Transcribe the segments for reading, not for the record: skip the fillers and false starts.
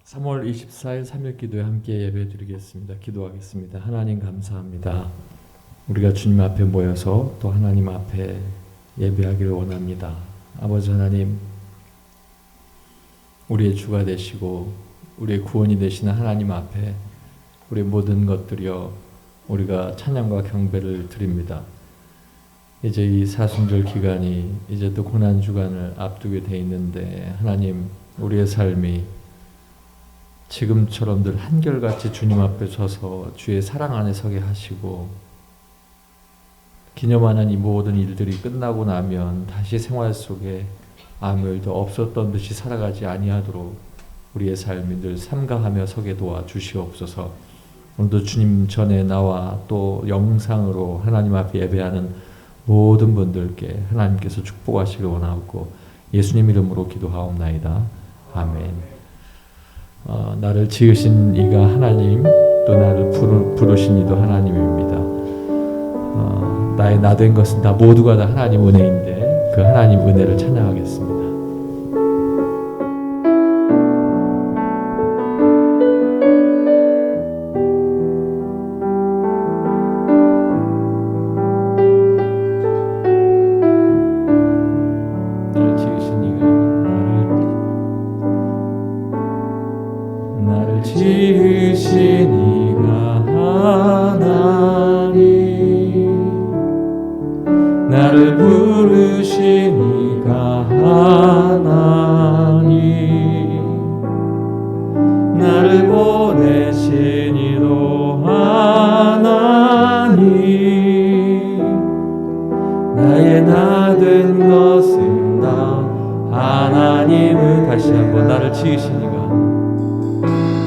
3월 24일 3일 기도에 함께 예배 드리겠습니다. 기도하겠습니다. 하나님 감사합니다. 우리가 주님 앞에 모여서 또 하나님 앞에 예배하기를 원합니다. 아버지 하나님, 우리의 주가 되시고 우리의 구원이 되시는 하나님 앞에 우리 모든 것들이여 우리가 찬양과 경배를 드립니다. 이제 이 사순절 기간이 이제 또 고난 주간을 앞두게 돼 있는데 하나님, 우리의 삶이 지금처럼 늘 한결같이 주님 앞에 서서 주의 사랑 안에 서게 하시고, 기념하는 이 모든 일들이 끝나고 나면 다시 생활 속에 아무 일도 없었던 듯이 살아가지 아니하도록 우리의 삶이 늘 삼가하며 서게 도와 주시옵소서. 오늘도 주님 전에 나와 또 영상으로 하나님 앞에 예배하는 모든 분들께 하나님께서 축복하시길 원하고 예수님 이름으로 기도하옵나이다. 아멘. 나를 지으신 이가 하나님, 또 나를 부르신 이도 하나님입니다. 나의 나 된 것은 다 모두가 다 하나님 은혜인데 그 하나님 은혜를 찬양하겠습니다. 지으신 이가 하나님, 나를 부르신 이가 하나님, 나를 보내신 이도 하나님, 나의 나 된 것은 다 하나님을. 다시 한번, 나를 지으신 이가,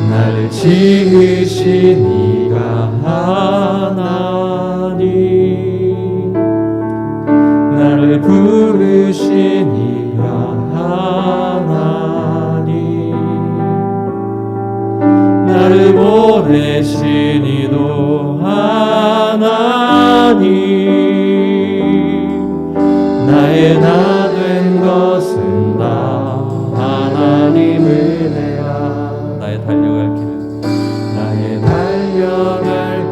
나를 지으신 이가 하나님, 나를 부르신 이가 하나님, 나를 보내신 이도 하나님, 나의 나 된 것은 다 하나님 은혜야. 나의 달려갈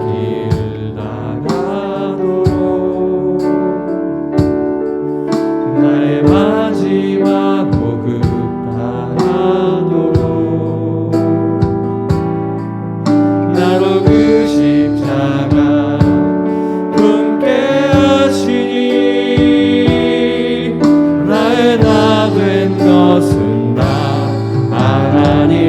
길 나가도록, 나의 마지막 호흡 다하도록, 나로 그 십자가 품게 하시니, 나의 나 된 것은 다 하나님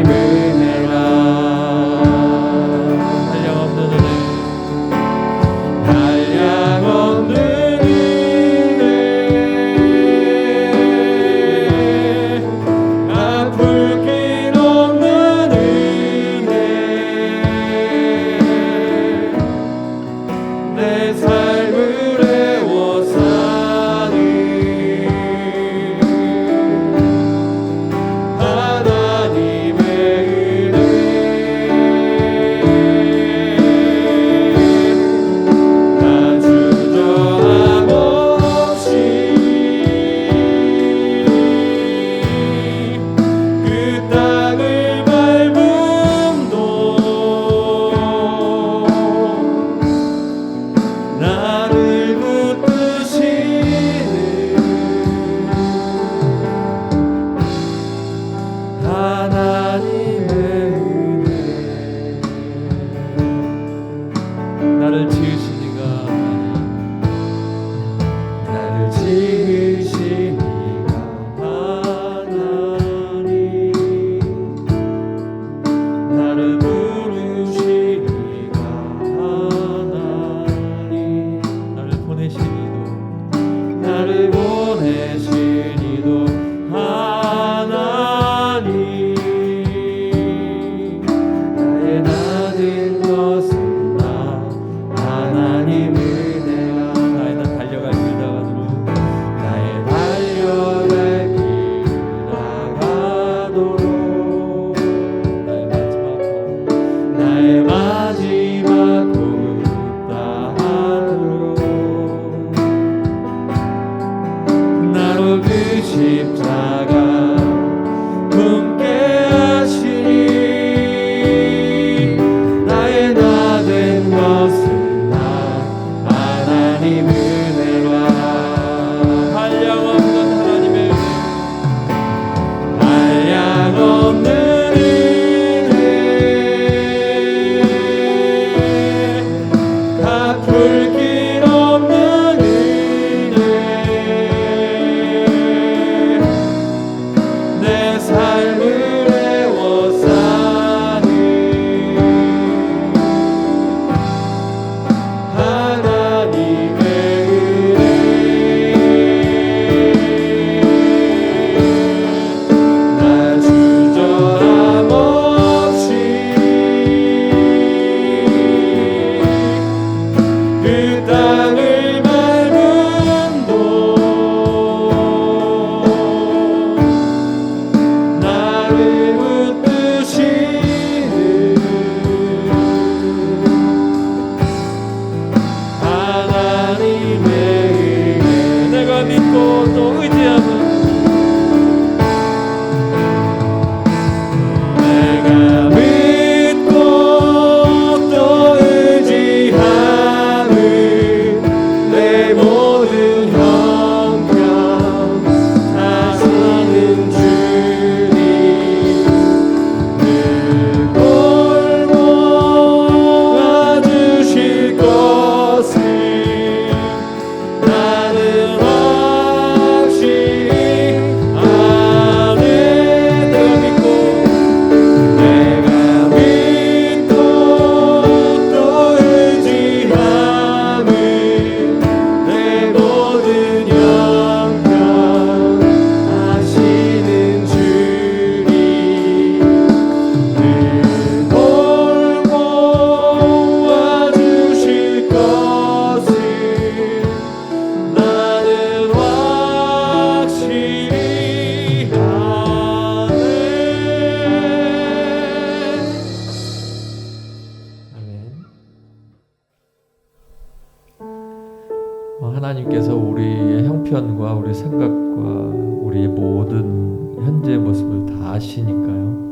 아시니까요.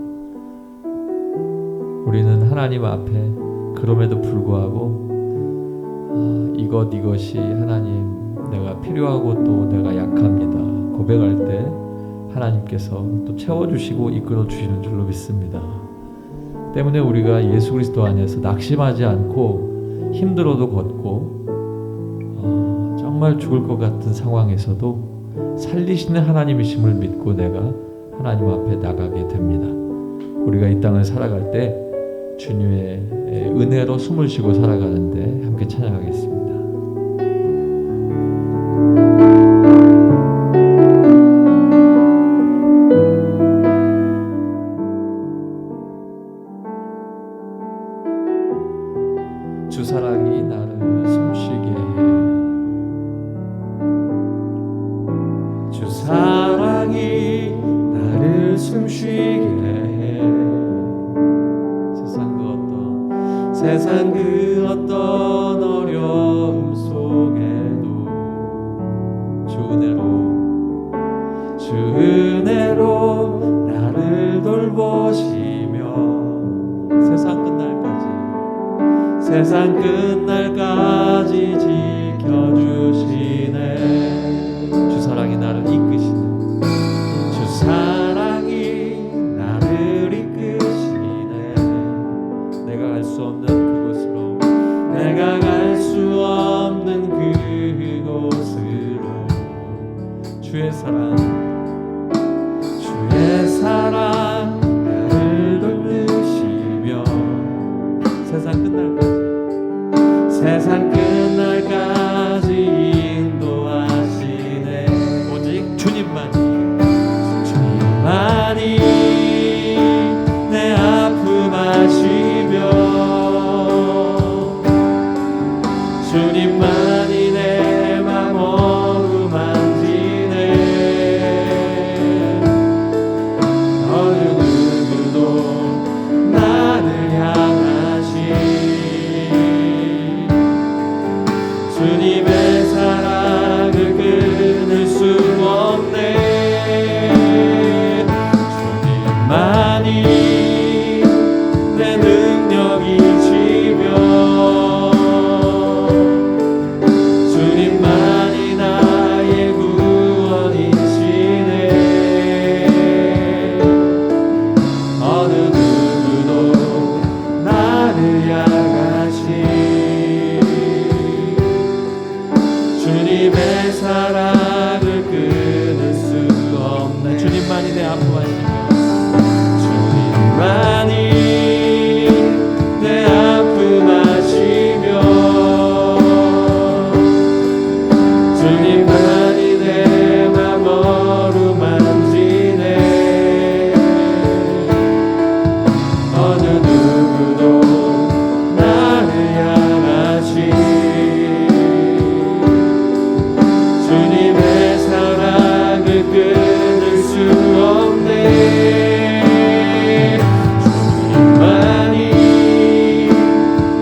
우리는 하나님 앞에 그럼에도 불구하고 이것이 하나님 내가 필요하고 또 내가 약합니다 고백할 때 하나님께서 또 채워주시고 이끌어주시는 줄로 믿습니다. 때문에 우리가 예수 그리스도 안에서 낙심하지 않고 힘들어도 걷고 정말 죽을 것 같은 상황에서도 살리시는 하나님이심을 믿고 내가 하나님 앞에 나가게 됩니다. 우리가 이 땅을 살아갈 때 주님의 은혜로 숨을 쉬고 살아가는데 함께 찬양하겠습니다. 주 사랑이 나를 숨쉬게 해. 주 사랑이 나를 숨쉬게 해. 세상 그 어떤 어려움 속에도 주 은혜로 나를 돌보시며 세상 끝날까지 지켜주시네. 주 사랑이 나를 이끄시네. 주 사랑이 나를 이끄시네. 내가 갈 수 없는 그곳으로 내가 갈 수 없는 그곳으로 주의 사랑 나를 돌보시며 세상 끝날까지 인도하시네. 오직 주님만이 내 아픔 아시며 주님만이 내 맘 어루만지네. 어느 누구도 나를 주님의 사랑을 끊을 수 없네. 주님만이 내 능력이시며 주님만이 나의 구원이시네. 어느 누구도 나를 향하시 주님의 사랑을 끊을 수 없네. 주님만이 내 아픔 아시며 주님만이 내 아픔 아시며 주님만이 내 맘 어루만지네. 어느 누구도 나를 향하시 주님의 사랑을 끊을 수 없네. 주님만이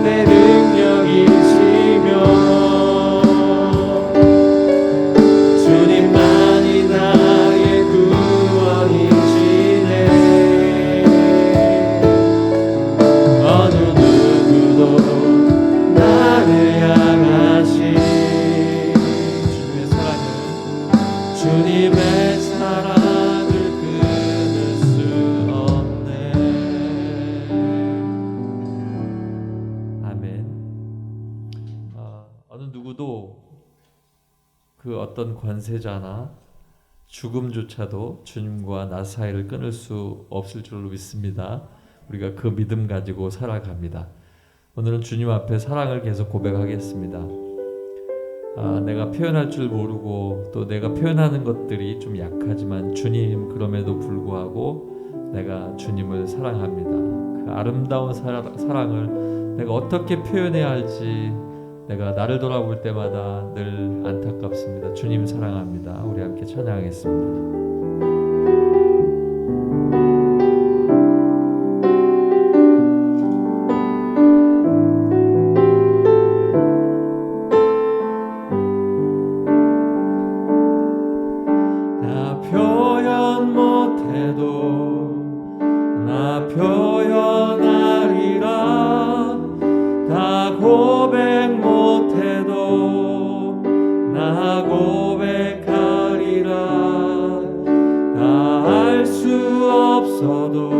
내 능력이시며 주님만이 나의 구원이시네. 어느 누구도 나를 향하시 주님의 사랑을 끊을 수 없네. 아멘. 어느 누구도 그 어떤 권세자나 죽음조차도 주님과 나 사이를 끊을 수 없을 줄로 믿습니다. 우리가 그 믿음 가지고 살아갑니다. 오늘은 주님 앞에 사랑을 계속 고백하겠습니다. 내가 표현할 줄 모르고 또 내가 표현하는 것들이 좀 약하지만 주님 그럼에도 불구하고 내가 주님을 사랑합니다. 그 아름다운 사랑을 내가 어떻게 표현해야 할지 내가 나를 돌아볼 때마다 늘 안타깝습니다. 주님 사랑합니다. 우리 함께 찬양하겠습니다. 표현 못해도 나 표현하리라. 다 고백 못해도 나 고백하리라. 다 알 수 없어도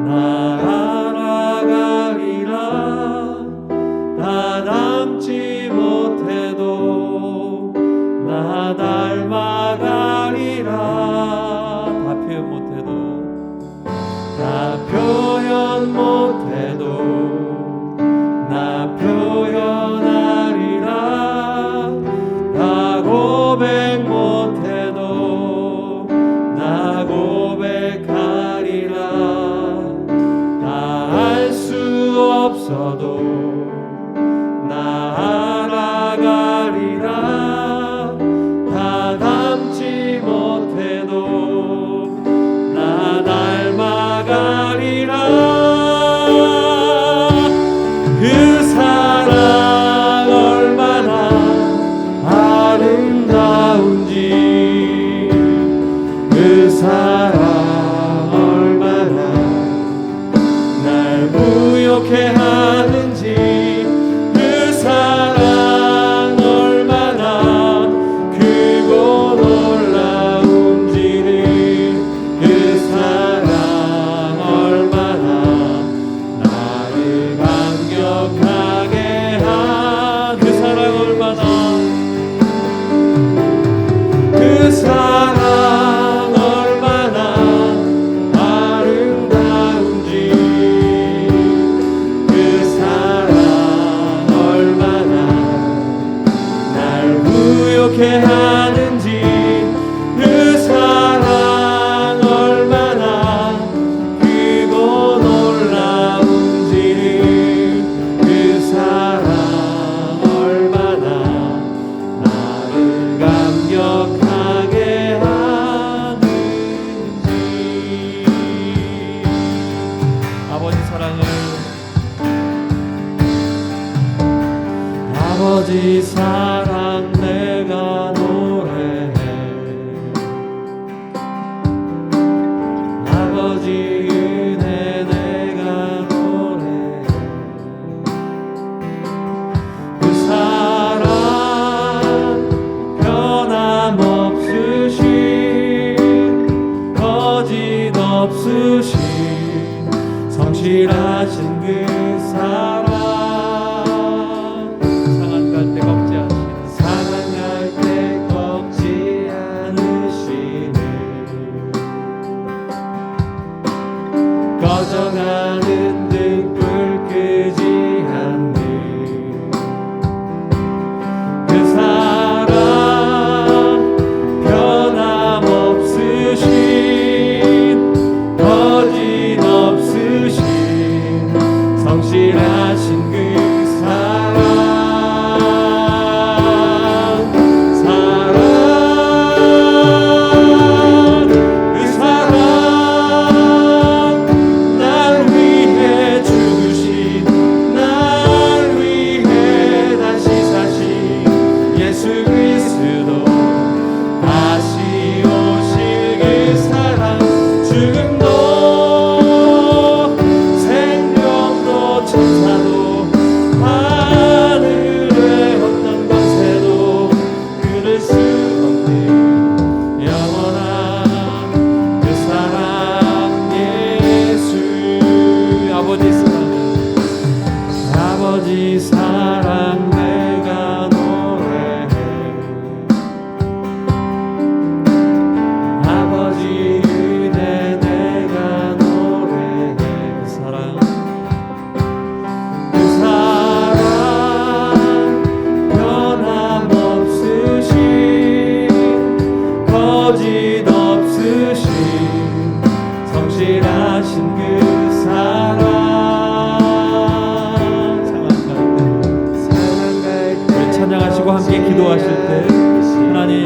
나 알아가리라. 다 닮지 못해도 나 닮아가리라. 다 표현 못해도 나 표현 못해도 나 표현하리라. 나 고백 못해도 나 고백하리라. 다 알 수 없어도 나 알아가리라. 다 닮지 못해도 나 닮아가리라. 그 사랑 얼마나 아름다운지, 그 사랑 얼마나 날 부욕해 하는지, 그 사랑 얼마나 크고 놀라운지를, 그 사랑 얼마나 나를 감격하게 한, 그 사랑 얼마나, 그 사랑 얼마나 아름다운지, 그 사랑 얼마나 날 부욕해 하는지, 그 사랑 얼마나 크고 놀라운지를, 그 사랑 얼마나 나를 감격하게 하는지. 아버지 사랑을, 아버지 사랑 내가 노래해. 아버지 은혜 내가 노래해. 그 사랑 변함없으신, 거짓없으신, 성실하신 그 사랑, 상한 갈 때 꺾지 않으시는, 상한 갈 때 꺾지 않으시는, 꺼져가는 등불 끄지 않는 그 사랑, 변함없으신, 거짓없으신, 성실하신 그 사랑, 사랑, 그 사랑, 날 위해 죽으신, 날 위해 다시 사신 예수 그리스도, 다시 오실 그 사랑, 죽음도 생명도 천사도 하늘의 어떤 권세도 끊을 수 없는 영원한 그 사랑 예수. 아버지 사랑, 아버지 사랑 내가 노래해. 아버지 은혜 내가 노래해. 그 사랑, 그 사랑 변함없으신, 거짓없으신, 성실하신 그 사랑, 우리 찬양하시고 함께 기도하실 때, 하나님,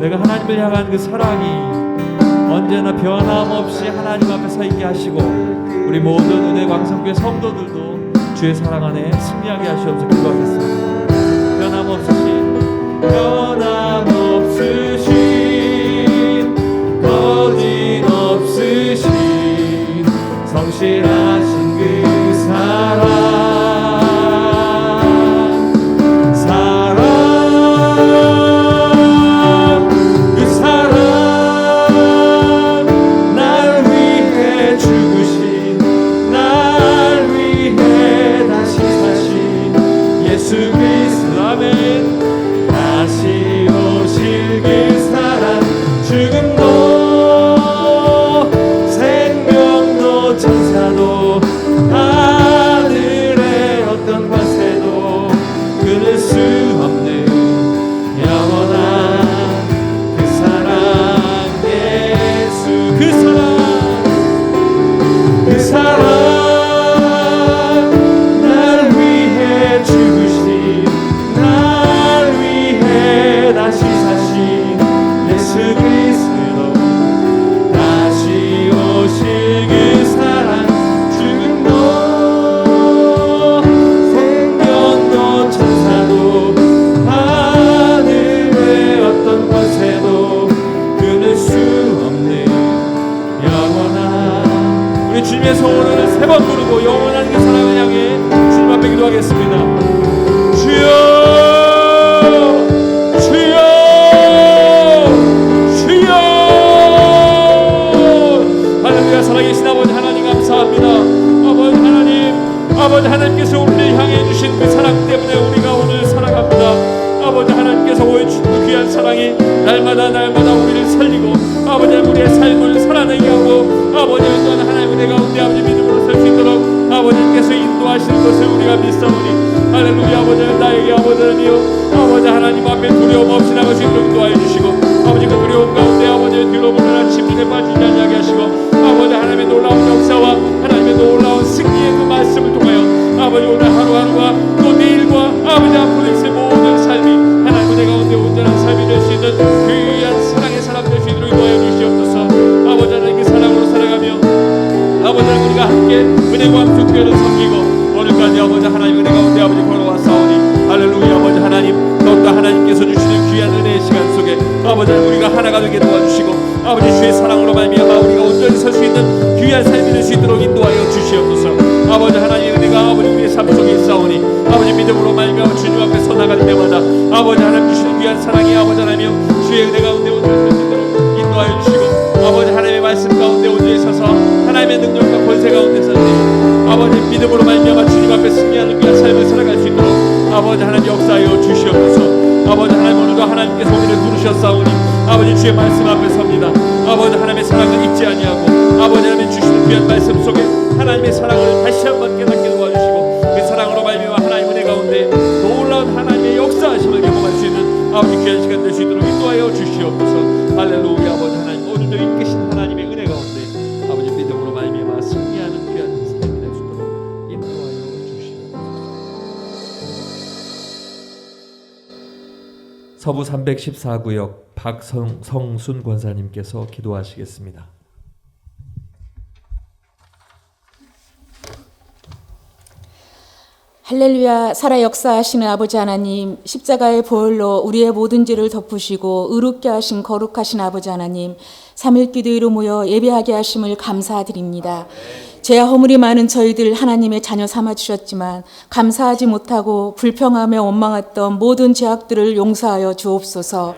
내가 하나님을 향한 그 사랑이 언제나 변함없이 하나님 앞에 서 있게 하시고, 우리 모든 은혜 광성교회 성도들도 주의 사랑 안에 승리하게 하시옵소서. 기도하겠습니다. 변함없으신, 변함없으신, 거짓없으신, 성실하신 그 사랑 그 사랑 날 위해 죽으신 날 위해 다시 사신 예수 그리스도 아멘 다시 오실 그 사랑 죽음도 생명도 천사도 하늘의 어떤 권세도 끊을 수 없는 영원한 그 사랑 예수 그 사랑 날 위해 죽으신 날 위해 다시 사신 예수 그리스도 다시 오실 그 사랑 죽음도 생명도 천사도 하늘의 어떤 권세도 끊을 수 없는 영원한 우리 주님의 소원을 세 번 부르고 영원한 그 사랑을 향해 주님 앞에 기도하겠습니다. 주여 주여 주여 할렐루야. 살아계신 아버지 하나님 감사합니다. 아버지 하나님께서 우리를 향해 주신 그 사랑 때문에 우리가 오늘 살아갑니다. 아버지 하나님께서 보여주신 그 귀한 사랑이 날마다 우리를 살리고 아버지 우리의 삶을 살아내게 하고 아버지 어떤 하나님 은혜 가운데 아버지 믿음으로 설 수 있도록 아버지께서 인도하시는 것을 우리가 믿사오니 할렐루야. 아버지 나에게 아버지여 아버지 하나님 앞에 두려움 없이 나갈 수 있도록 인도하여 주시고 아버지 그 두려움 가운데 아버지의 두려움을 하나 침륜에 빠지지 아니하게 하시고 아버지 하나님의 놀라운 역사와 하나님의 놀라운 승리의 그 말씀을 통하여 아버지 오늘 하루하루가 또 내일과 아버지 앞으로 있을 모든 삶이 하나님 은혜 가운데 온전한 삶이 될 수 있는 귀한 사랑의 사람 될 수 있도록 인도하여 주시옵소서. 아버지 하나님의 사랑으로 살아가며 아버지 하나님 우리가 함께 은혜와 함께 섬기고 오늘까지 아버지 하나님 은혜 가운데 아버지 걸어왔사오니 할렐루야. 아버지 하나님 더욱더 하나님께서 주시는 귀한 은혜의 시간 속에 아버지 하나님 우리가 하나가 되게 도와주시고 아버지 주의 사랑으로 말미암아 우리가 온전히 설 수 있는 귀한 삶이 될 수 있도록 인도하여 주시옵소서. 아버지 하나님의 은혜가 아버지 우리의 삶 속에 있사오니 아버지 믿음으로 말미암아 주님 앞에 서 나갈 때마다 아버지 하나님 주시는 귀한 사랑이 아버지 하나님이여 주의 은혜 가운데 온전히 설 수 있도록 인도하여 주시고 아버지 하나님의 말씀 가운데 온전히 서서 하나님의 능력과 권세 가운데 서서 아버지 믿음으로 말미암아 주님 앞에 승리하는 귀한 삶을 살아갈 수 있도록 아버지 하나님 역사하여 주시옵소서. 아버지 하나님 오늘도 하나님께서 우리를 부르셨사오니 아버지 주의 말씀 앞에 섭니다. 아버지 하나님의 사랑을 잊지 아니하고 아버지 하나님 주시는 귀한 말씀 속에 하나님의 사랑을 다시 한번 깨닫게 도와주시고 그 사랑으로 말미암아 하나님 은혜 가운데 놀라운 하나님의 역사하심을 경험할 수 있는 아버지 귀한 시간 될 수 있도록 인도하여 주시옵소서. 할렐루야. 아버지 하나님 오늘도 이끄신 하나님의 은혜 가운데 아버지 믿음으로 말미암아 승리하는 귀한 삶이 될 수 있도록 인도하여 주시옵소서. 서부 314구역 박성순 권사님께서 기도하시겠습니다. 할렐루야. 살아 역사하시는 아버지 하나님, 십자가의 보혈로 우리의 모든 죄를 덮으시고 의롭게 하신 거룩하신 아버지 하나님, 삼일기도회로 모여 예배하게 하심을 감사드립니다. 죄와 허물이 많은 저희들 하나님의 자녀 삼아 주셨지만 감사하지 못하고 불평하며 원망했던 모든 죄악들을 용서하여 주옵소서.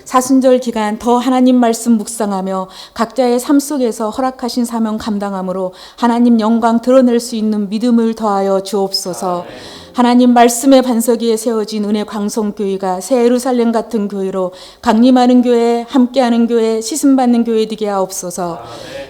사순절 기간 더 하나님 말씀 묵상하며 각자의 삶 속에서 허락하신 사명 감당함으로 하나님 영광 드러낼 수 있는 믿음을 더하여 주옵소서. 하나님 말씀의 반석 위에 세워진 은혜 광성교회가 새 예루살렘 같은 교회로 강림하는 교회, 함께하는 교회, 시슴받는 교회 되게 하옵소서.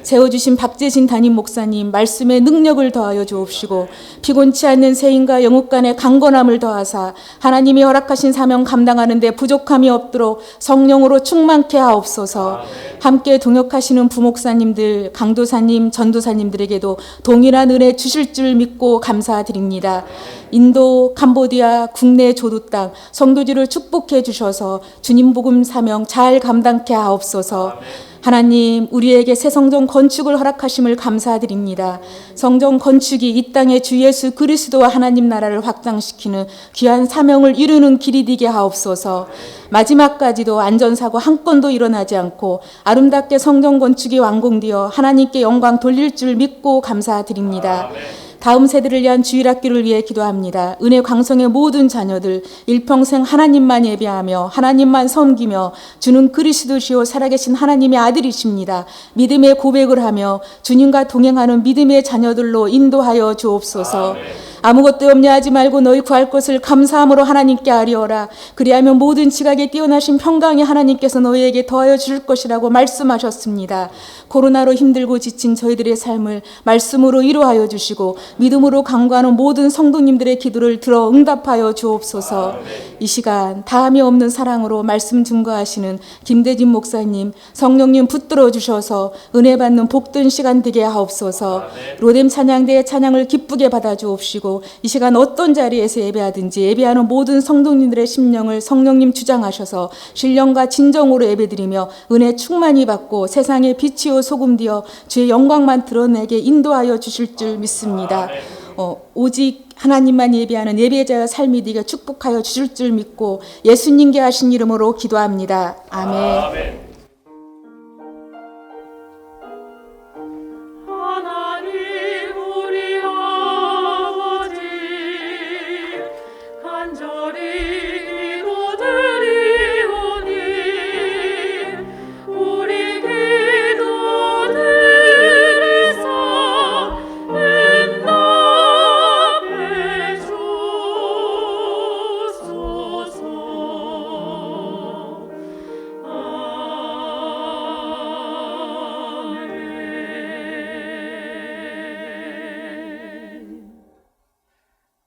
세워주신 박재신 담임 목사님 말씀의 능력을 더하여 주옵시고 피곤치 않는 세인과 영육 간의 강건함을 더하사 하나님이 허락하신 사명 감당하는 데 부족함이 없도록 성령으로 충만케 하옵소서. 함께 동역하시는 부목사님들, 강도사님, 전도사님들에게도 동일한 은혜 주실 줄 믿고 감사드립니다. 인도, 캄보디아, 국내 조도 땅 선교지를 축복해 주셔서 주님 복음 사명 잘 감당케 하옵소서. 하나님, 우리에게 새 성전 건축을 허락하심을 감사드립니다. 성전 건축이 이 땅에 주 예수 그리스도와 하나님 나라를 확장시키는 귀한 사명을 이루는 길이 되게 하옵소서. 마지막까지도 안전사고 한 건도 일어나지 않고 아름답게 성전 건축이 완공되어 하나님께 영광 돌릴 줄 믿고 감사드립니다. 다음 세대를 위한 주일학교를 위해 기도합니다. 은혜 광성의 모든 자녀들 일평생 하나님만 예배하며 하나님만 섬기며 주는 그리스도시요 살아계신 하나님의 아들이십니다. 믿음의 고백을 하며 주님과 동행하는 믿음의 자녀들로 인도하여 주옵소서. 아무것도 염려하지 말고 너희 구할 것을 감사함으로 하나님께 아뢰어라. 그리하면 모든 지각에 뛰어나신 평강의 하나님께서 너희에게 더하여 줄 것이라고 말씀하셨습니다. 코로나로 힘들고 지친 저희들의 삶을 말씀으로 위로하여 주시고 믿음으로 강구하는 모든 성도님들의 기도를 들어 응답하여 주옵소서. 이 시간 다함이 없는 사랑으로 말씀 증거하시는 김대진 목사님, 성령님 붙들어 주셔서 은혜 받는 복된 시간 되게 하옵소서. 로뎀 찬양대의 찬양을 기쁘게 받아 주옵시고 이 시간 어떤 자리에서 예배하든지 예배하는 모든 성도님들의 심령을 성령님 주장하셔서 신령과 진정으로 예배드리며 은혜 충만히 받고 세상의 빛이요 소금되어 주의 영광만 드러내게 인도하여 주실 줄 믿습니다. 오직 하나님만 예배하는 예배자의 삶이 되게 축복하여 주실 줄 믿고 예수님께 하신 이름으로 기도합니다. 아멘.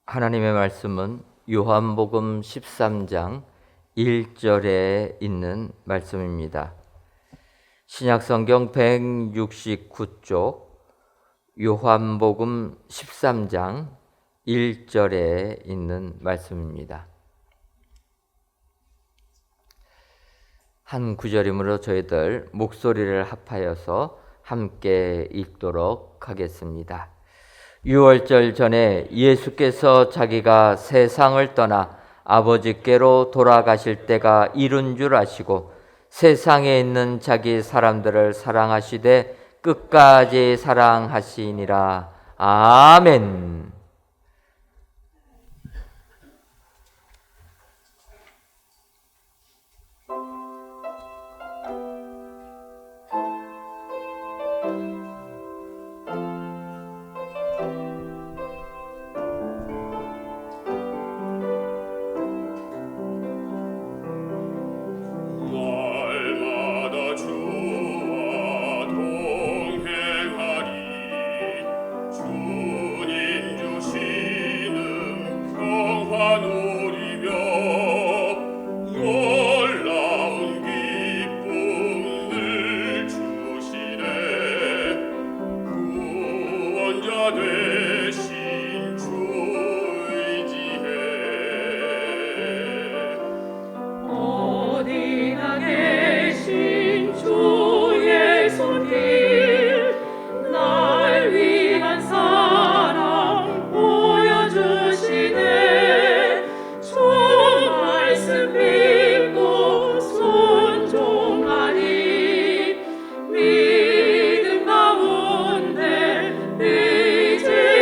하나님의 말씀은 요한복음 13장 1절에 있는 말씀입니다. 신약성경 169쪽 요한복음 13장 1절에 있는 말씀입니다. 한 구절이므로 저희들 목소리를 합하여서 함께 읽도록 하겠습니다. 유월절 전에 예수께서 자기가 세상을 떠나 아버지께로 돌아가실 때가 이른 줄 아시고 세상에 있는 자기 사람들을 사랑하시되 끝까지 사랑하시니라. 아멘. 믿음 가운데 이제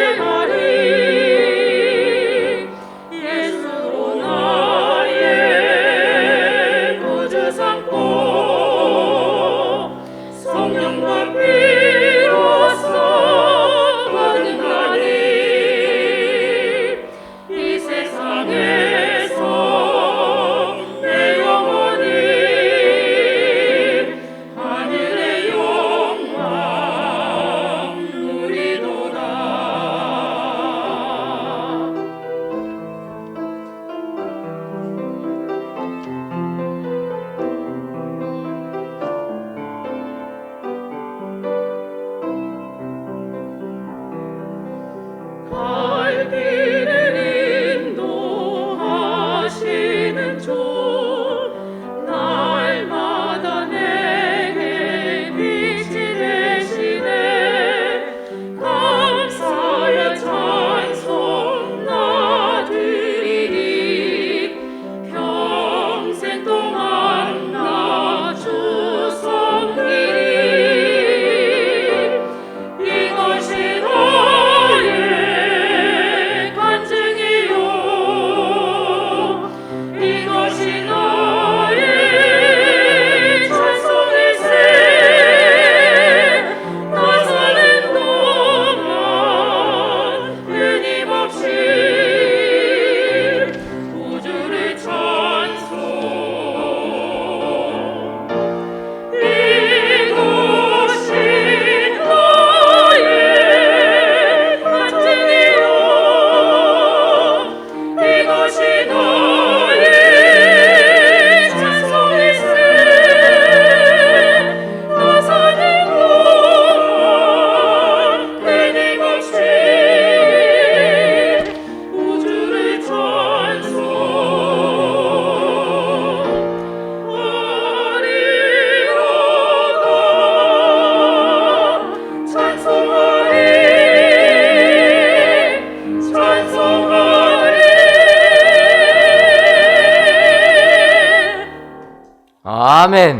아멘.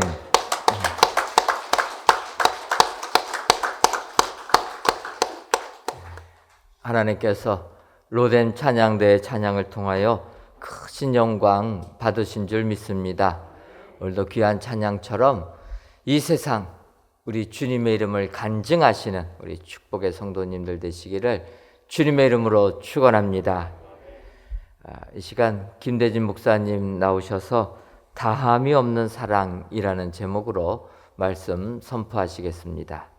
하나님께서 로덴 찬양대의 찬양을 통하여 크신 영광 받으신 줄 믿습니다. 오늘도 귀한 찬양처럼 이 세상 우리 주님의 이름을 간증하시는 우리 축복의 성도님들 되시기를 주님의 이름으로 축원합니다. 이 시간 김대진 목사님 나오셔서 다함이 없는 사랑이라는 제목으로 말씀 선포하시겠습니다.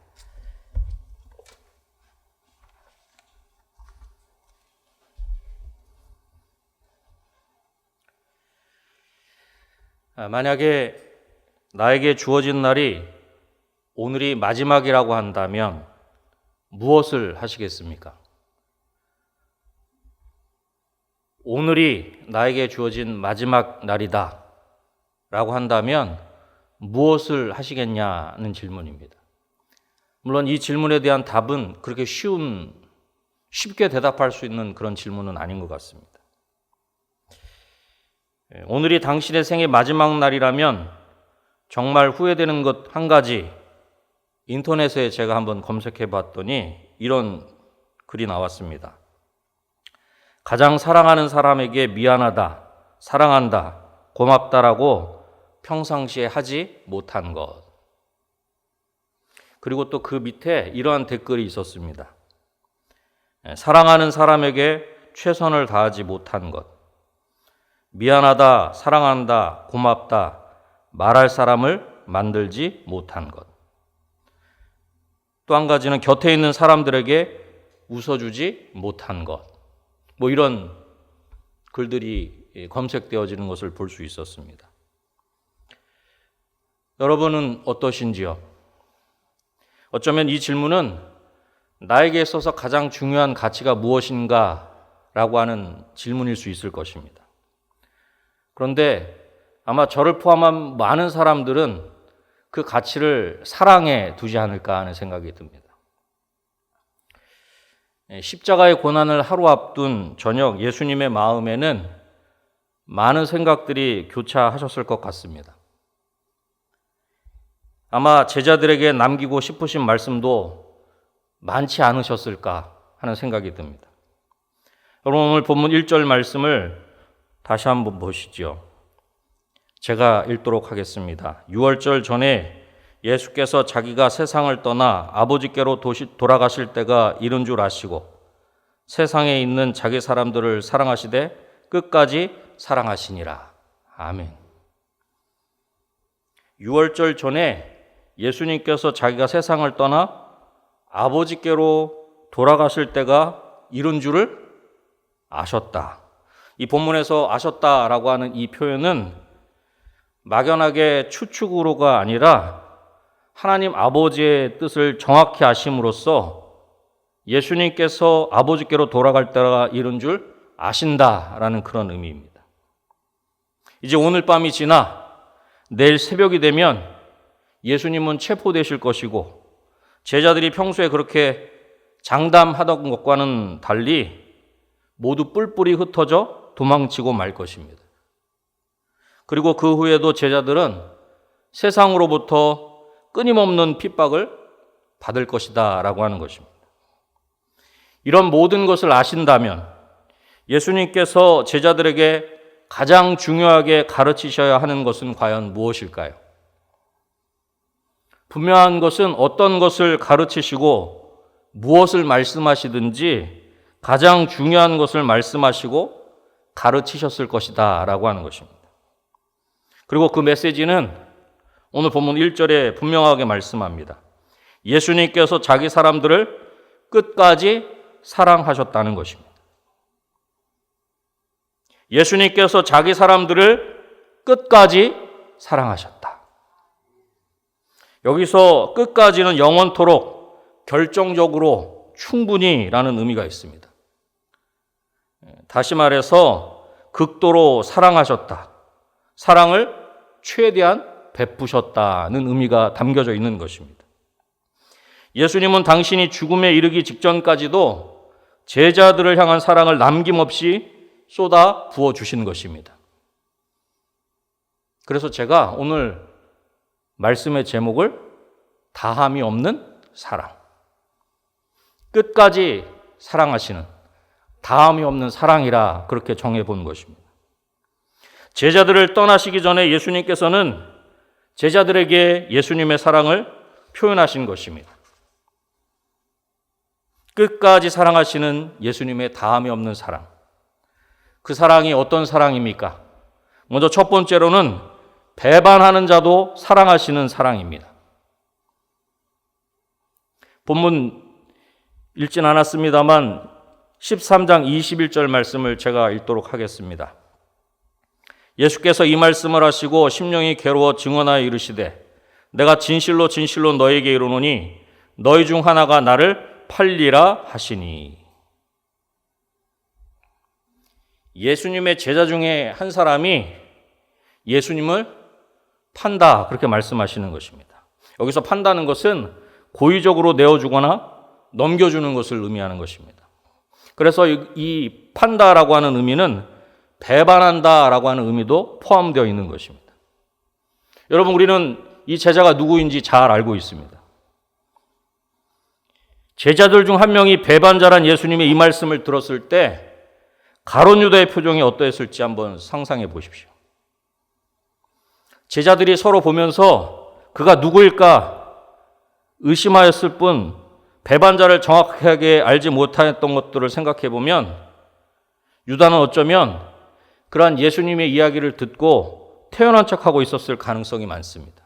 만약에 나에게 주어진 날이 오늘이 마지막이라고 한다면 무엇을 하시겠습니까? 오늘이 나에게 주어진 마지막 날이다 라고 한다면 무엇을 하시겠냐는 질문입니다. 물론 이 질문에 대한 답은 그렇게 쉽게 대답할 수 있는 그런 질문은 아닌 것 같습니다. 오늘이 당신의 생의 마지막 날이라면 정말 후회되는 것 한 가지, 인터넷에 제가 한번 검색해 봤더니 이런 글이 나왔습니다. 가장 사랑하는 사람에게 미안하다, 사랑한다, 고맙다라고 평상시에 하지 못한 것. 그리고 또 그 밑에 이러한 댓글이 있었습니다. 사랑하는 사람에게 최선을 다하지 못한 것. 미안하다, 사랑한다, 고맙다 말할 사람을 만들지 못한 것. 또 한 가지는 곁에 있는 사람들에게 웃어주지 못한 것. 이런 글들이 검색되어지는 것을 볼 수 있었습니다. 여러분은 어떠신지요? 어쩌면 이 질문은 나에게 있어서 가장 중요한 가치가 무엇인가 라고 하는 질문일 수 있을 것입니다. 그런데 아마 저를 포함한 많은 사람들은 그 가치를 사랑에 두지 않을까 하는 생각이 듭니다. 십자가의 고난을 하루 앞둔 저녁 예수님의 마음에는 많은 생각들이 교차하셨을 것 같습니다. 아마 제자들에게 남기고 싶으신 말씀도 많지 않으셨을까 하는 생각이 듭니다. 여러분, 오늘 본문 1절 말씀을 다시 한번 보시죠. 제가 읽도록 하겠습니다. 6월절 전에 예수께서 자기가 세상을 떠나 아버지께로 돌아가실 때가 이른 줄 아시고 세상에 있는 자기 사람들을 사랑하시되 끝까지 사랑하시니라. 아멘. 6월절 전에 예수님께서 자기가 세상을 떠나 아버지께로 돌아가실 때가 이른 줄을 아셨다. 이 본문에서 아셨다라고 하는 이 표현은 막연하게 추측으로가 아니라 하나님 아버지의 뜻을 정확히 아심으로써 예수님께서 아버지께로 돌아갈 때가 이른 줄 아신다라는 그런 의미입니다. 이제 오늘 밤이 지나 내일 새벽이 되면 예수님은 체포되실 것이고 제자들이 평소에 그렇게 장담하던 것과는 달리 모두 뿔뿔이 흩어져 도망치고 말 것입니다. 그리고 그 후에도 제자들은 세상으로부터 끊임없는 핍박을 받을 것이다 라고 하는 것입니다. 이런 모든 것을 아신다면 예수님께서 제자들에게 가장 중요하게 가르치셔야 하는 것은 과연 무엇일까요? 분명한 것은 어떤 것을 가르치시고 무엇을 말씀하시든지 가장 중요한 것을 말씀하시고 가르치셨을 것이다 라고 하는 것입니다. 그리고 그 메시지는 오늘 본문 1절에 분명하게 말씀합니다. 예수님께서 자기 사람들을 끝까지 사랑하셨다는 것입니다. 예수님께서 자기 사람들을 끝까지 사랑하셨다. 여기서 끝까지는 영원토록 결정적으로 충분히라는 의미가 있습니다. 다시 말해서 극도로 사랑하셨다. 사랑을 최대한 베푸셨다는 의미가 담겨져 있는 것입니다. 예수님은 당신이 죽음에 이르기 직전까지도 제자들을 향한 사랑을 남김없이 쏟아 부어주신 것입니다. 그래서 제가 오늘 말씀의 제목을 다함이 없는 사랑, 끝까지 사랑하시는 다함이 없는 사랑이라 그렇게 정해본 것입니다. 제자들을 떠나시기 전에 예수님께서는 제자들에게 예수님의 사랑을 표현하신 것입니다. 끝까지 사랑하시는 예수님의 다함이 없는 사랑. 그 사랑이 어떤 사랑입니까? 먼저 첫 번째로는 배반하는 자도 사랑하시는 사랑입니다. 본문 읽진 않았습니다만 13장 21절 말씀을 제가 읽도록 하겠습니다. 예수께서 이 말씀을 하시고 심령이 괴로워 증언하여 이르시되 내가 진실로 진실로 너에게 이르노니 너희 중 하나가 나를 팔리라 하시니. 예수님의 제자 중에 한 사람이 예수님을 판다 그렇게 말씀하시는 것입니다. 여기서 판다는 것은 고의적으로 내어주거나 넘겨주는 것을 의미하는 것입니다. 그래서 이 판다라고 하는 의미는 배반한다라고 하는 의미도 포함되어 있는 것입니다. 여러분, 우리는 이 제자가 누구인지 잘 알고 있습니다. 제자들 중 한 명이 배반자란 예수님의 이 말씀을 들었을 때 가룟 유다의 표정이 어떠했을지 한번 상상해 보십시오. 제자들이 서로 보면서 그가 누구일까 의심하였을 뿐 배반자를 정확하게 알지 못했던 것들을 생각해 보면 유다는 어쩌면 그러한 예수님의 이야기를 듣고 태연한 척하고 있었을 가능성이 많습니다.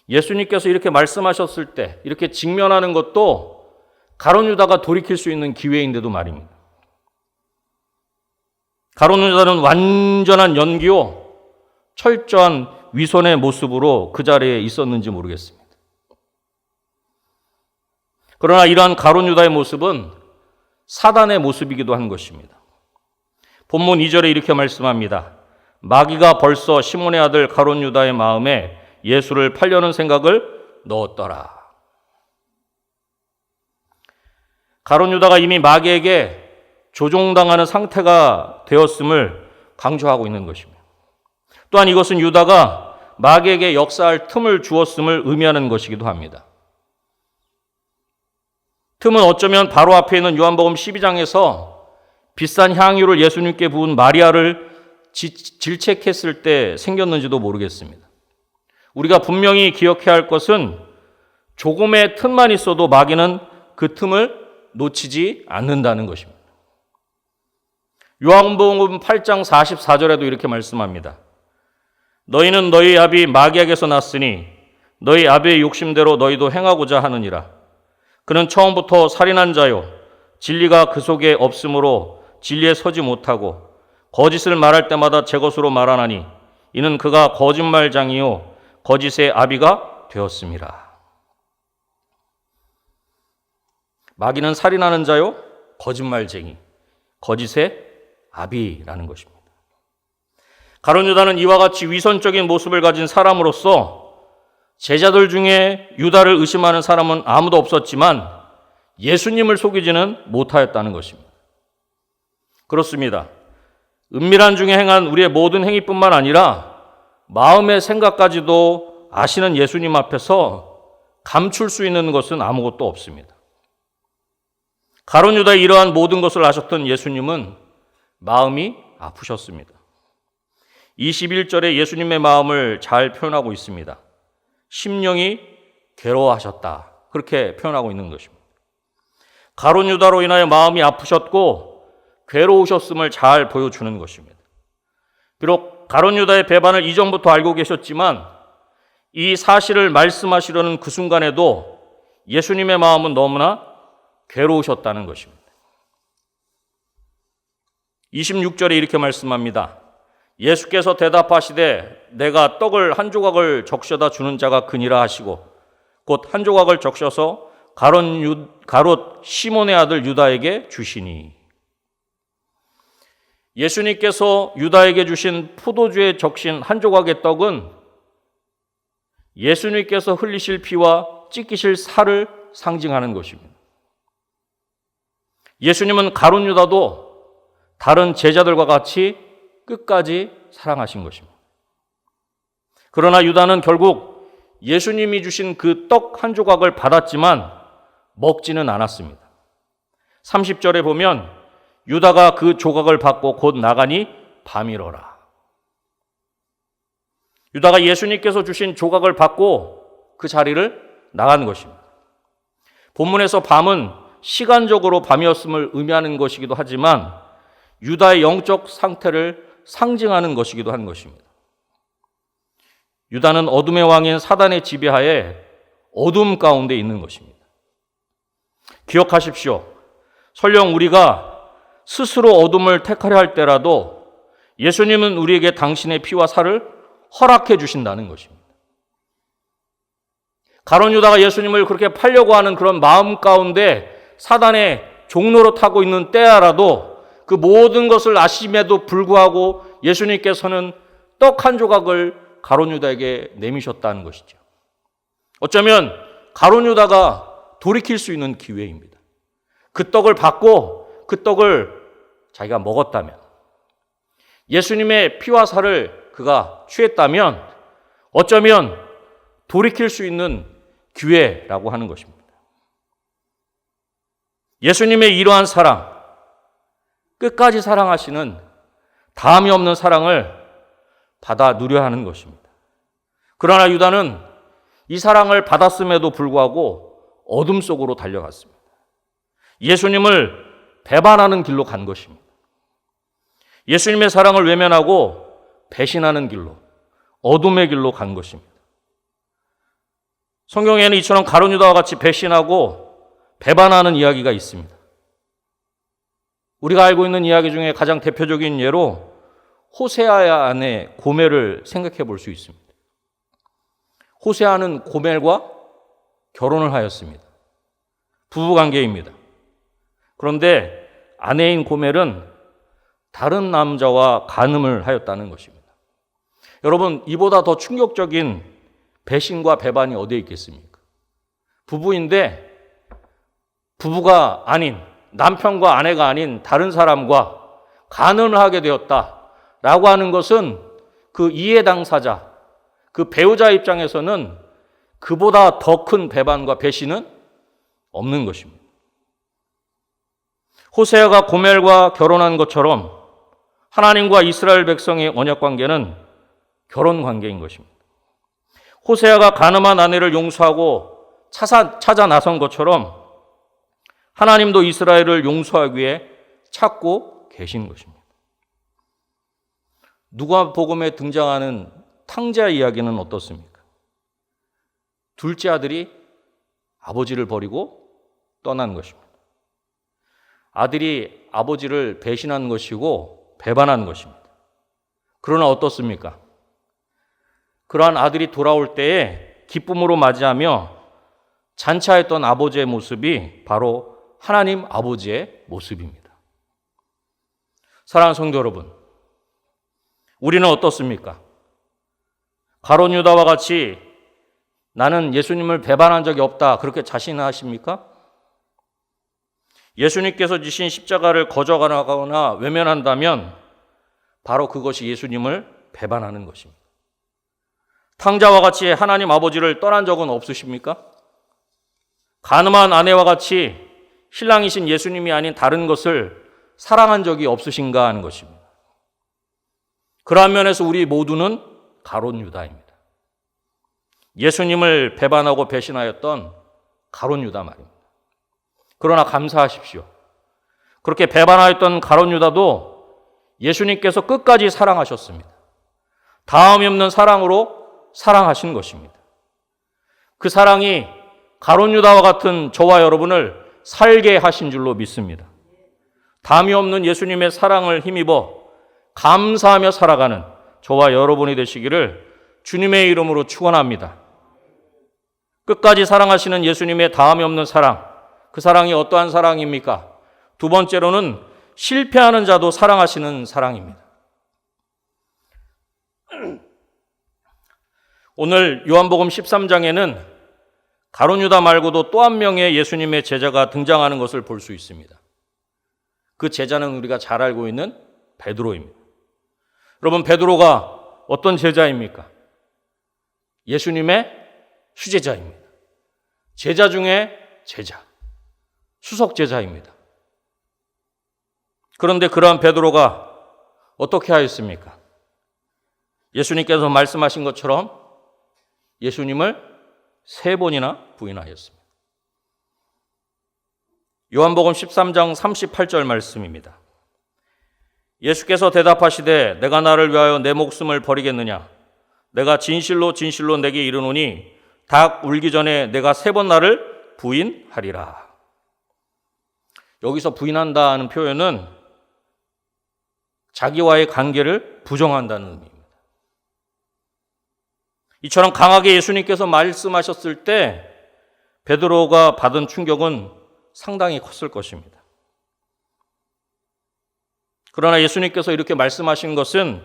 예수님께서 이렇게 말씀하셨을 때 이렇게 직면하는 것도 가룟 유다가 돌이킬 수 있는 기회인데도 말입니다. 가룟 유다는 완전한 연기요 철저한 위선의 모습으로 그 자리에 있었는지 모르겠습니다. 그러나 이러한 가룟 유다의 모습은 사단의 모습이기도 한 것입니다. 본문 2절에 이렇게 말씀합니다. 마귀가 벌써 시몬의 아들 가룟 유다의 마음에 예수를 팔려는 생각을 넣었더라. 가룟 유다가 이미 마귀에게 조종당하는 상태가 되었음을 강조하고 있는 것입니다. 또한 이것은 유다가 마귀에게 역사할 틈을 주었음을 의미하는 것이기도 합니다. 틈은 어쩌면 바로 앞에 있는 요한복음 12장에서 비싼 향유를 예수님께 부은 마리아를 질책했을 때 생겼는지도 모르겠습니다. 우리가 분명히 기억해야 할 것은 조금의 틈만 있어도 마귀는 그 틈을 놓치지 않는다는 것입니다. 요한복음 8장 44절에도 이렇게 말씀합니다. 너희는 너희 아비 마귀에게서 났으니 너희 아비의 욕심대로 너희도 행하고자 하느니라. 그는 처음부터 살인한 자요 진리가 그 속에 없으므로 진리에 서지 못하고 거짓을 말할 때마다 제 것으로 말하나니 이는 그가 거짓말장이요 거짓의 아비가 되었음이라. 마귀는 살인하는 자요 거짓말쟁이 거짓의 아비라는 것입니다. 가룟 유다는 이와 같이 위선적인 모습을 가진 사람으로서 제자들 중에 유다를 의심하는 사람은 아무도 없었지만 예수님을 속이지는 못하였다는 것입니다. 그렇습니다. 은밀한 중에 행한 우리의 모든 행위뿐만 아니라 마음의 생각까지도 아시는 예수님 앞에서 감출 수 있는 것은 아무것도 없습니다. 가룟 유다의 이러한 모든 것을 아셨던 예수님은 마음이 아프셨습니다. 21절에 예수님의 마음을 잘 표현하고 있습니다. 심령이 괴로워하셨다. 그렇게 표현하고 있는 것입니다. 가룟 유다로 인하여 마음이 아프셨고 괴로우셨음을 잘 보여주는 것입니다. 비록 가룟 유다의 배반을 이전부터 알고 계셨지만 이 사실을 말씀하시려는 그 순간에도 예수님의 마음은 너무나 괴로우셨다는 것입니다. 26절에 이렇게 말씀합니다. 예수께서 대답하시되 내가 떡을 한 조각을 적셔다 주는 자가 그니라 하시고 곧 한 조각을 적셔서 가롯 시몬의 아들 유다에게 주시니. 예수님께서 유다에게 주신 포도주에 적신 한 조각의 떡은 예수님께서 흘리실 피와 찢기실 살을 상징하는 것입니다. 예수님은 가룟 유다도 다른 제자들과 같이 끝까지 사랑하신 것입니다. 그러나 유다는 결국 예수님이 주신 그 떡 한 조각을 받았지만 먹지는 않았습니다. 30절에 보면 유다가 그 조각을 받고 곧 나가니 밤이러라. 유다가 예수님께서 주신 조각을 받고 그 자리를 나간 것입니다. 본문에서 밤은 시간적으로 밤이었음을 의미하는 것이기도 하지만 유다의 영적 상태를 상징하는 것이기도 한 것입니다. 유다는 어둠의 왕인 사단의 지배하에 어둠 가운데 있는 것입니다. 기억하십시오. 설령 우리가 스스로 어둠을 택하려 할 때라도 예수님은 우리에게 당신의 피와 살을 허락해 주신다는 것입니다. 가룟 유다가 예수님을 그렇게 팔려고 하는 그런 마음 가운데 사단의 종로로 타고 있는 때라도 그 모든 것을 아심에도 불구하고 예수님께서는 떡 한 조각을 가룟 유다에게 내미셨다는 것이죠. 어쩌면 가룟 유다가 돌이킬 수 있는 기회입니다. 그 떡을 받고 그 떡을 자기가 먹었다면, 예수님의 피와 살을 그가 취했다면 어쩌면 돌이킬 수 있는 기회라고 하는 것입니다. 예수님의 이러한 사랑, 끝까지 사랑하시는 다함이 없는 사랑을 받아 누려야 하는 것입니다. 그러나 유다는 이 사랑을 받았음에도 불구하고 어둠 속으로 달려갔습니다. 예수님을 배반하는 길로 간 것입니다. 예수님의 사랑을 외면하고 배신하는 길로, 어둠의 길로 간 것입니다. 성경에는 이처럼 가룟 유다와 같이 배신하고 배반하는 이야기가 있습니다. 우리가 알고 있는 이야기 중에 가장 대표적인 예로 호세아의 아내 고멜을 생각해 볼 수 있습니다. 호세아는 고멜과 결혼을 하였습니다. 부부관계입니다. 그런데 아내인 고멜은 다른 남자와 간음을 하였다는 것입니다. 여러분, 이보다 더 충격적인 배신과 배반이 어디에 있겠습니까? 부부인데 부부가 아닌, 남편과 아내가 아닌 다른 사람과 간음을 하게 되었다라고 하는 것은 그 이해 당사자, 그 배우자 입장에서는 그보다 더 큰 배반과 배신은 없는 것입니다. 호세아가 고멜과 결혼한 것처럼 하나님과 이스라엘 백성의 언약 관계는 결혼 관계인 것입니다. 호세아가 간음한 아내를 용서하고 찾아 나선 것처럼 하나님도 이스라엘을 용서하기 위해 찾고 계신 것입니다. 누가복음에 등장하는 탕자 이야기는 어떻습니까? 둘째 아들이 아버지를 버리고 떠난 것입니다. 아들이 아버지를 배신한 것이고 배반한 것입니다. 그러나 어떻습니까? 그러한 아들이 돌아올 때에 기쁨으로 맞이하며 잔치하였던 아버지의 모습이 바로 하나님 아버지의 모습입니다. 사랑하는 성도 여러분, 우리는 어떻습니까? 가룟 유다와 같이 나는 예수님을 배반한 적이 없다, 그렇게 자신하십니까? 예수님께서 지신 십자가를 거절하거나 외면한다면 바로 그것이 예수님을 배반하는 것입니다. 탕자와 같이 하나님 아버지를 떠난 적은 없으십니까? 간음한 아내와 같이 신랑이신 예수님이 아닌 다른 것을 사랑한 적이 없으신가 하는 것입니다. 그러한 면에서 우리 모두는 가룟 유다입니다. 예수님을 배반하고 배신하였던 가룟 유다 말입니다. 그러나 감사하십시오. 그렇게 배반하였던 가룟 유다도 예수님께서 끝까지 사랑하셨습니다. 다음이 없는 사랑으로 사랑하신 것입니다. 그 사랑이 가룟 유다와 같은 저와 여러분을 살게 하신 줄로 믿습니다. 담이 없는 예수님의 사랑을 힘입어 감사하며 살아가는 저와 여러분이 되시기를 주님의 이름으로 축원합니다. 끝까지 사랑하시는 예수님의 다함이 없는 사랑, 그 사랑이 어떠한 사랑입니까? 두 번째로는 실패하는 자도 사랑하시는 사랑입니다. 오늘 요한복음 13장에는 가룟 유다 말고도 또 한 명의 예수님의 제자가 등장하는 것을 볼 수 있습니다. 그 제자는 우리가 잘 알고 있는 베드로입니다. 여러분, 베드로가 어떤 제자입니까? 예수님의 수제자입니다. 제자 중에 제자, 수석 제자입니다. 그런데 그러한 베드로가 어떻게 하였습니까? 예수님께서 말씀하신 것처럼 예수님을 3번이나 부인하였습니다. 요한복음 13장 38절 말씀입니다. 예수께서 대답하시되 내가 나를 위하여 내 목숨을 버리겠느냐? 내가 진실로 진실로 내게 이르노니 닭 울기 전에 내가 3번 나를 부인하리라. 여기서 부인한다는 표현은 자기와의 관계를 부정한다는 의미입니다. 이처럼 강하게 예수님께서 말씀하셨을 때 베드로가 받은 충격은 상당히 컸을 것입니다. 그러나 예수님께서 이렇게 말씀하신 것은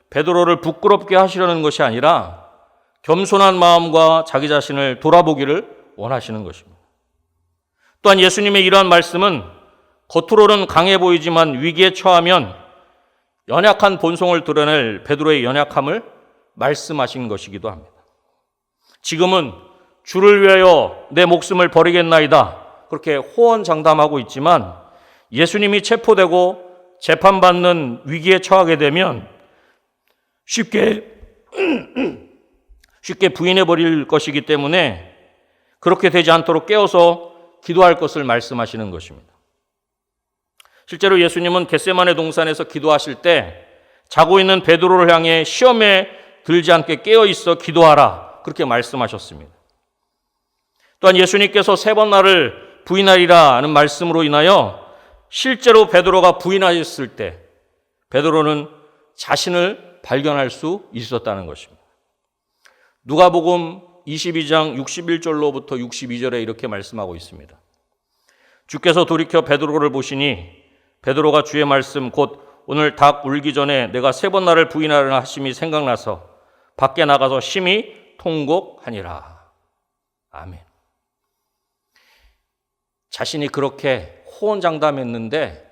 베드로를 부끄럽게 하시려는 것이 아니라 겸손한 마음과 자기 자신을 돌아보기를 원하시는 것입니다. 또한 예수님의 이러한 말씀은 겉으로는 강해 보이지만 위기에 처하면 연약한 본성을 드러낼 베드로의 연약함을 말씀하신 것이기도 합니다. 지금은 주를 위하여 내 목숨을 버리겠나이다, 그렇게 호언장담하고 있지만 예수님이 체포되고 재판받는 위기에 처하게 되면 쉽게 부인해버릴 것이기 때문에 그렇게 되지 않도록 깨어서 기도할 것을 말씀하시는 것입니다. 실제로 예수님은 겟세마네 동산에서 기도하실 때 자고 있는 베드로를 향해 시험에 들지 않게 깨어있어 기도하라, 그렇게 말씀하셨습니다. 또한 예수님께서 3번 나를 부인하리라는 말씀으로 인하여 실제로 베드로가 부인하였을 때 베드로는 자신을 발견할 수 있었다는 것입니다. 누가복음 22장 61절로부터 62절에 이렇게 말씀하고 있습니다. 주께서 돌이켜 베드로를 보시니 베드로가 주의 말씀 곧 오늘 닭 울기 전에 내가 3번 나를 부인하려는 하심이 생각나서 밖에 나가서 심히 통곡하니라. 아멘. 자신이 그렇게 호언장담했는데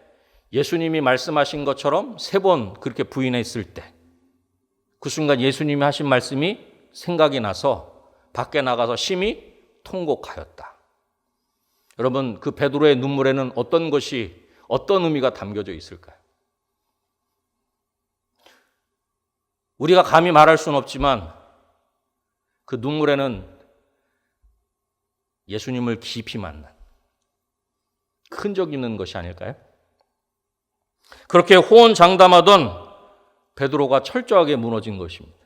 예수님이 말씀하신 것처럼 3번 그렇게 부인했을 때 그 순간 예수님이 하신 말씀이 생각이 나서 밖에 나가서 심히 통곡하였다. 여러분, 그 베드로의 눈물에는 어떤 의미가 담겨져 있을까요? 우리가 감히 말할 수는 없지만 그 눈물에는 예수님을 깊이 만난 흔적 있는 것이 아닐까요? 그렇게 호언장담하던 베드로가 철저하게 무너진 것입니다.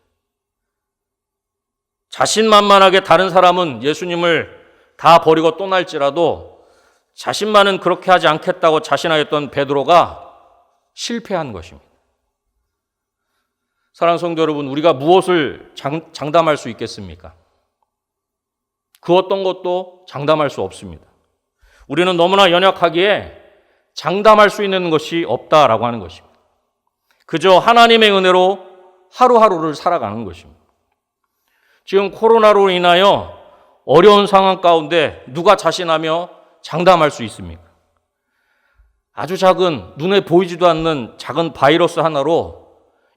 자신만만하게 다른 사람은 예수님을 다 버리고 떠날지라도 자신만은 그렇게 하지 않겠다고 자신하였던 베드로가 실패한 것입니다. 사랑하는 성도 여러분, 우리가 무엇을 장담할 수 있겠습니까? 그 어떤 것도 장담할 수 없습니다. 우리는 너무나 연약하기에 장담할 수 있는 것이 없다라고 하는 것입니다. 그저 하나님의 은혜로 하루하루를 살아가는 것입니다. 지금 코로나로 인하여 어려운 상황 가운데 누가 자신하며 장담할 수 있습니까? 아주 작은, 눈에 보이지도 않는 작은 바이러스 하나로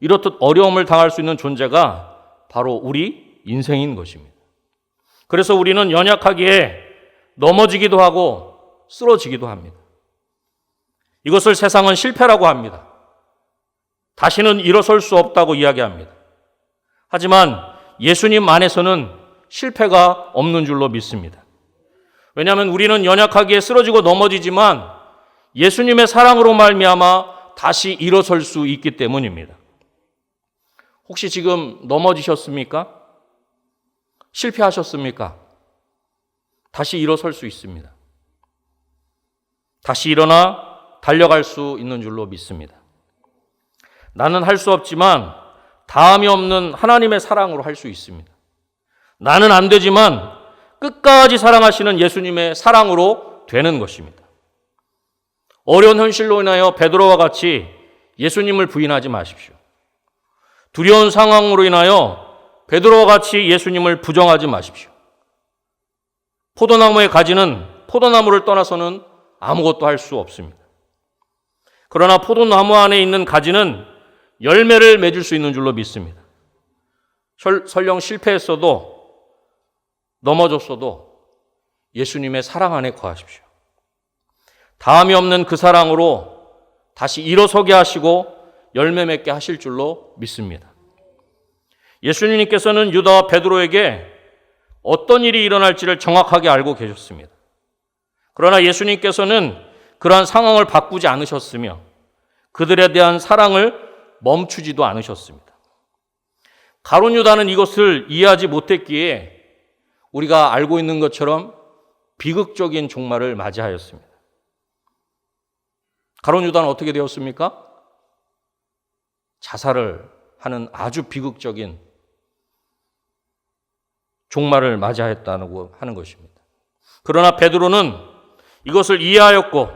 이렇듯 어려움을 당할 수 있는 존재가 바로 우리 인생인 것입니다. 그래서 우리는 연약하기에 넘어지기도 하고 쓰러지기도 합니다. 이것을 세상은 실패라고 합니다. 다시는 일어설 수 없다고 이야기합니다. 하지만 예수님 안에서는 실패가 없는 줄로 믿습니다. 왜냐하면 우리는 연약하기에 쓰러지고 넘어지지만 예수님의 사랑으로 말미암아 다시 일어설 수 있기 때문입니다. 혹시 지금 넘어지셨습니까? 실패하셨습니까? 다시 일어설 수 있습니다. 다시 일어나 달려갈 수 있는 줄로 믿습니다. 나는 할 수 없지만 다함이 없는 하나님의 사랑으로 할 수 있습니다. 나는 안 되지만 끝까지 사랑하시는 예수님의 사랑으로 되는 것입니다. 어려운 현실로 인하여 베드로와 같이 예수님을 부인하지 마십시오. 두려운 상황으로 인하여 베드로와 같이 예수님을 부정하지 마십시오. 포도나무의 가지는 포도나무를 떠나서는 아무것도 할 수 없습니다. 그러나 포도나무 안에 있는 가지는 열매를 맺을 수 있는 줄로 믿습니다. 설령 실패했어도 넘어졌어도 예수님의 사랑 안에 거하십시오. 다함이 없는 그 사랑으로 다시 일어서게 하시고 열매 맺게 하실 줄로 믿습니다. 예수님께서는 유다와 베드로에게 어떤 일이 일어날지를 정확하게 알고 계셨습니다. 그러나 예수님께서는 그러한 상황을 바꾸지 않으셨으며 그들에 대한 사랑을 멈추지도 않으셨습니다. 가룟 유다는 이것을 이해하지 못했기에 우리가 알고 있는 것처럼 비극적인 종말을 맞이하였습니다. 가룟 유다는 어떻게 되었습니까? 자살을 하는 아주 비극적인 종말을 맞이하였다고 하는 것입니다. 그러나 베드로는 이것을 이해하였고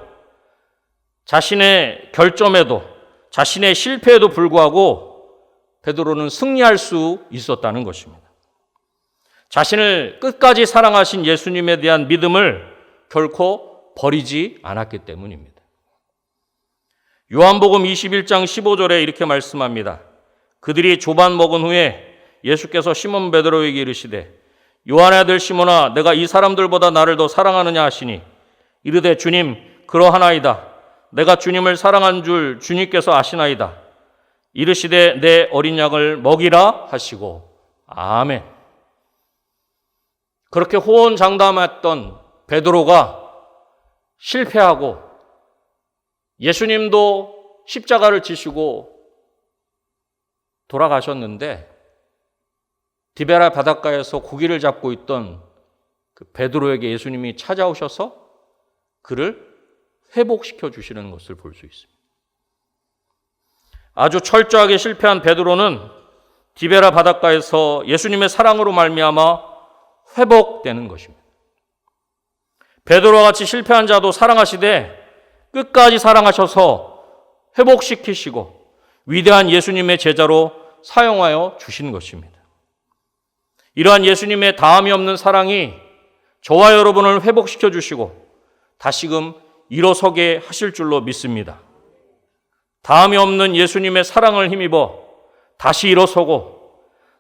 자신의 결점에도 자신의 실패에도 불구하고 베드로는 승리할 수 있었다는 것입니다. 자신을 끝까지 사랑하신 예수님에 대한 믿음을 결코 버리지 않았기 때문입니다. 요한복음 21장 15절에 이렇게 말씀합니다. 그들이 조반 먹은 후에 예수께서 시몬 베드로에게 이르시되 요한의 아들 시몬아 내가 이 사람들보다 나를 더 사랑하느냐 하시니 이르되 주님 그러하나이다. 내가 주님을 사랑한 줄 주님께서 아시나이다. 이르시되 내 어린 양을 먹이라 하시고 아멘. 그렇게 호언장담했던 베드로가 실패하고 예수님도 십자가를 지시고 돌아가셨는데 디베라 바닷가에서 고기를 잡고 있던 그 베드로에게 예수님이 찾아오셔서 그를 회복시켜 주시는 것을 볼 수 있습니다. 아주 철저하게 실패한 베드로는 디베라 바닷가에서 예수님의 사랑으로 말미암아 회복되는 것입니다. 베드로와 같이 실패한 자도 사랑하시되 끝까지 사랑하셔서 회복시키시고 위대한 예수님의 제자로 사용하여 주신 것입니다. 이러한 예수님의 다함이 없는 사랑이 저와 여러분을 회복시켜 주시고 다시금 일어서게 하실 줄로 믿습니다. 다함이 없는 예수님의 사랑을 힘입어 다시 일어서고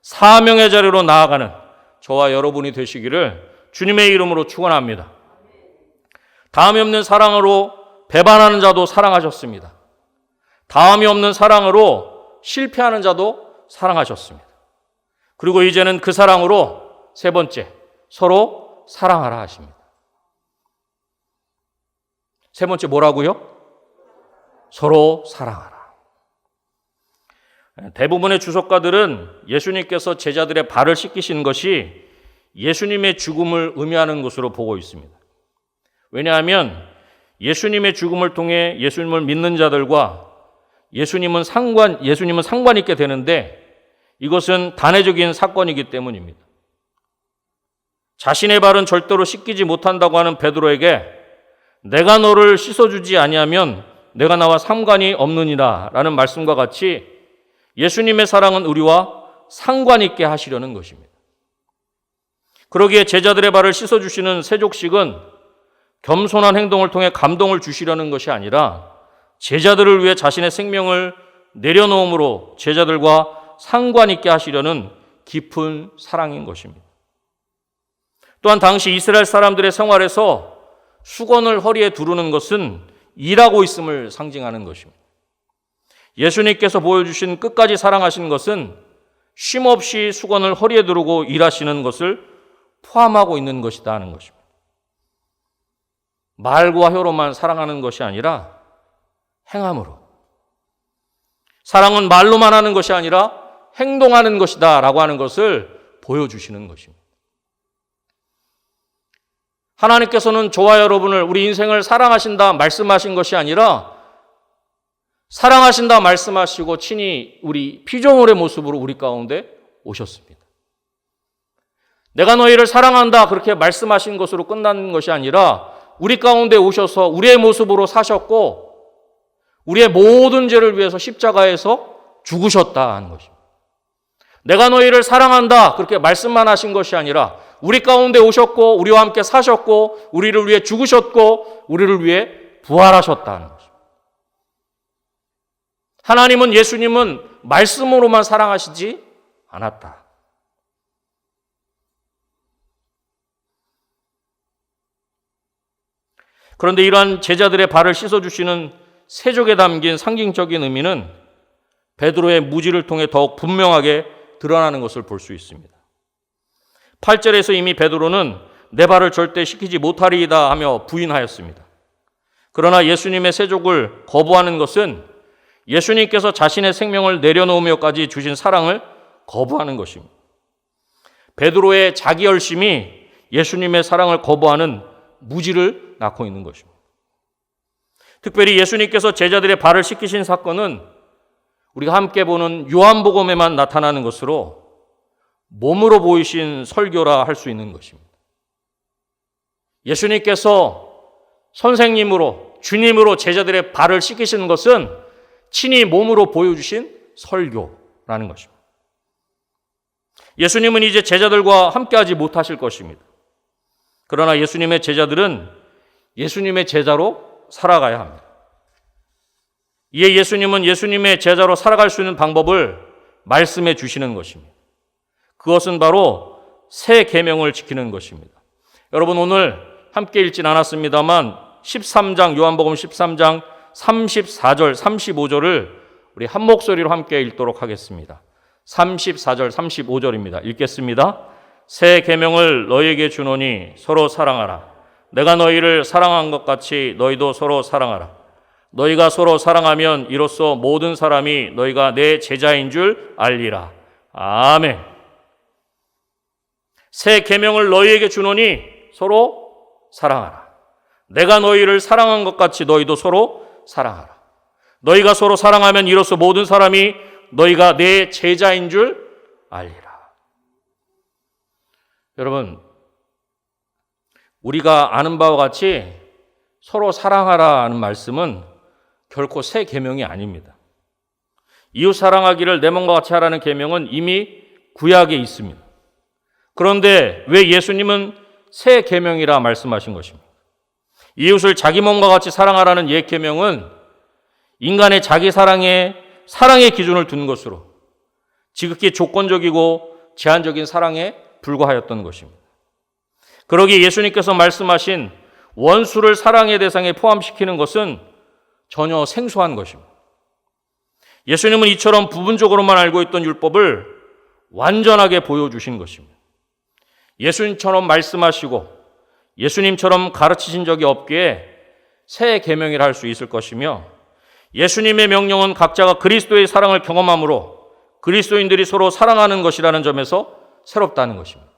사명의 자리로 나아가는 저와 여러분이 되시기를 주님의 이름으로 축원합니다. 다함이 없는 사랑으로 배반하는 자도 사랑하셨습니다. 다함이 없는 사랑으로 실패하는 자도 사랑하셨습니다. 그리고 이제는 그 사랑으로 세 번째, 서로 사랑하라 하십니다. 세 번째 뭐라고요? 서로 사랑하라. 대부분의 주석가들은 예수님께서 제자들의 발을 씻기신 것이 예수님의 죽음을 의미하는 것으로 보고 있습니다. 왜냐하면 예수님의 죽음을 통해 예수님을 믿는 자들과 예수님은 상관 있게 되는데 이것은 단회적인 사건이기 때문입니다. 자신의 발은 절대로 씻기지 못한다고 하는 베드로에게 내가 너를 씻어주지 아니하면 내가 나와 상관이 없느니라 라는 말씀과 같이 예수님의 사랑은 우리와 상관 있게 하시려는 것입니다. 그러기에 제자들의 발을 씻어주시는 세족식은 겸손한 행동을 통해 감동을 주시려는 것이 아니라 제자들을 위해 자신의 생명을 내려놓음으로 제자들과 상관 있게 하시려는 깊은 사랑인 것입니다. 또한 당시 이스라엘 사람들의 생활에서 수건을 허리에 두르는 것은 일하고 있음을 상징하는 것입니다. 예수님께서 보여주신 끝까지 사랑하신 것은 쉼없이 수건을 허리에 두르고 일하시는 것을 포함하고 있는 것이다 하는 것입니다. 말과 혀로만 사랑하는 것이 아니라 행함으로. 사랑은 말로만 하는 것이 아니라 행동하는 것이다 라고 하는 것을 보여주시는 것입니다. 하나님께서는 저와 여러분을 우리 인생을 사랑하신다 말씀하신 것이 아니라 사랑하신다 말씀하시고 친히 우리 피조물의 모습으로 우리 가운데 오셨습니다. 내가 너희를 사랑한다 그렇게 말씀하신 것으로 끝나는 것이 아니라 우리 가운데 오셔서 우리의 모습으로 사셨고 우리의 모든 죄를 위해서 십자가에서 죽으셨다 하는 것입니다. 내가 너희를 사랑한다 그렇게 말씀만 하신 것이 아니라 우리 가운데 오셨고 우리와 함께 사셨고 우리를 위해 죽으셨고 우리를 위해 부활하셨다는 것입니다. 하나님은 예수님은 말씀으로만 사랑하시지 않았다. 그런데 이러한 제자들의 발을 씻어주시는 세족에 담긴 상징적인 의미는 베드로의 무지를 통해 더욱 분명하게 드러나는 것을 볼 수 있습니다. 8절에서 이미 베드로는 내 발을 절대 씻기지 못하리이다 하며 부인하였습니다. 그러나 예수님의 세족을 거부하는 것은 예수님께서 자신의 생명을 내려놓으며까지 주신 사랑을 거부하는 것입니다. 베드로의 자기 열심이 예수님의 사랑을 거부하는 무지를 낳고 있는 것입니다. 특별히 예수님께서 제자들의 발을 씻기신 사건은 우리가 함께 보는 요한복음에만 나타나는 것으로 몸으로 보이신 설교라 할 수 있는 것입니다. 예수님께서 선생님으로, 주님으로 제자들의 발을 씻기시는 것은 친히 몸으로 보여주신 설교라는 것입니다. 예수님은 이제 제자들과 함께하지 못하실 것입니다. 그러나 예수님의 제자들은 예수님의 제자로 살아가야 합니다. 이에 예수님은 예수님의 제자로 살아갈 수 있는 방법을 말씀해 주시는 것입니다. 그것은 바로 새 계명을 지키는 것입니다. 여러분, 오늘 함께 읽진 않았습니다만 13장, 요한복음 13장 34절, 35절을 우리 한 목소리로 함께 읽도록 하겠습니다. 34절, 35절입니다. 읽겠습니다. 새 계명을 너희에게 주노니 서로 사랑하라. 내가 너희를 사랑한 것 같이 너희도 서로 사랑하라. 너희가 서로 사랑하면 이로써 모든 사람이 너희가 내 제자인 줄 알리라. 아멘. 새 계명을 너희에게 주노니 서로 사랑하라. 내가 너희를 사랑한 것 같이 너희도 서로 사랑하라. 너희가 서로 사랑하면 이로써 모든 사람이 너희가 내 제자인 줄 알리라. 여러분, 우리가 아는 바와 같이 서로 사랑하라는 말씀은 결코 새 계명이 아닙니다. 이웃 사랑하기를 내 몸과 같이 하라는 계명은 이미 구약에 있습니다. 그런데 왜 예수님은 새 계명이라 말씀하신 것입니까? 이웃을 자기 몸과 같이 사랑하라는 옛 계명은 인간의 자기 사랑의 기준을 둔 것으로 지극히 조건적이고 제한적인 사랑에 불과하였던 것입니다. 그러기에 예수님께서 말씀하신 원수를 사랑의 대상에 포함시키는 것은 전혀 생소한 것입니다. 예수님은 이처럼 부분적으로만 알고 있던 율법을 완전하게 보여주신 것입니다. 예수님처럼 말씀하시고 예수님처럼 가르치신 적이 없기에 새 계명이라 할 수 있을 것이며, 예수님의 명령은 각자가 그리스도의 사랑을 경험함으로 그리스도인들이 서로 사랑하는 것이라는 점에서 새롭다는 것입니다.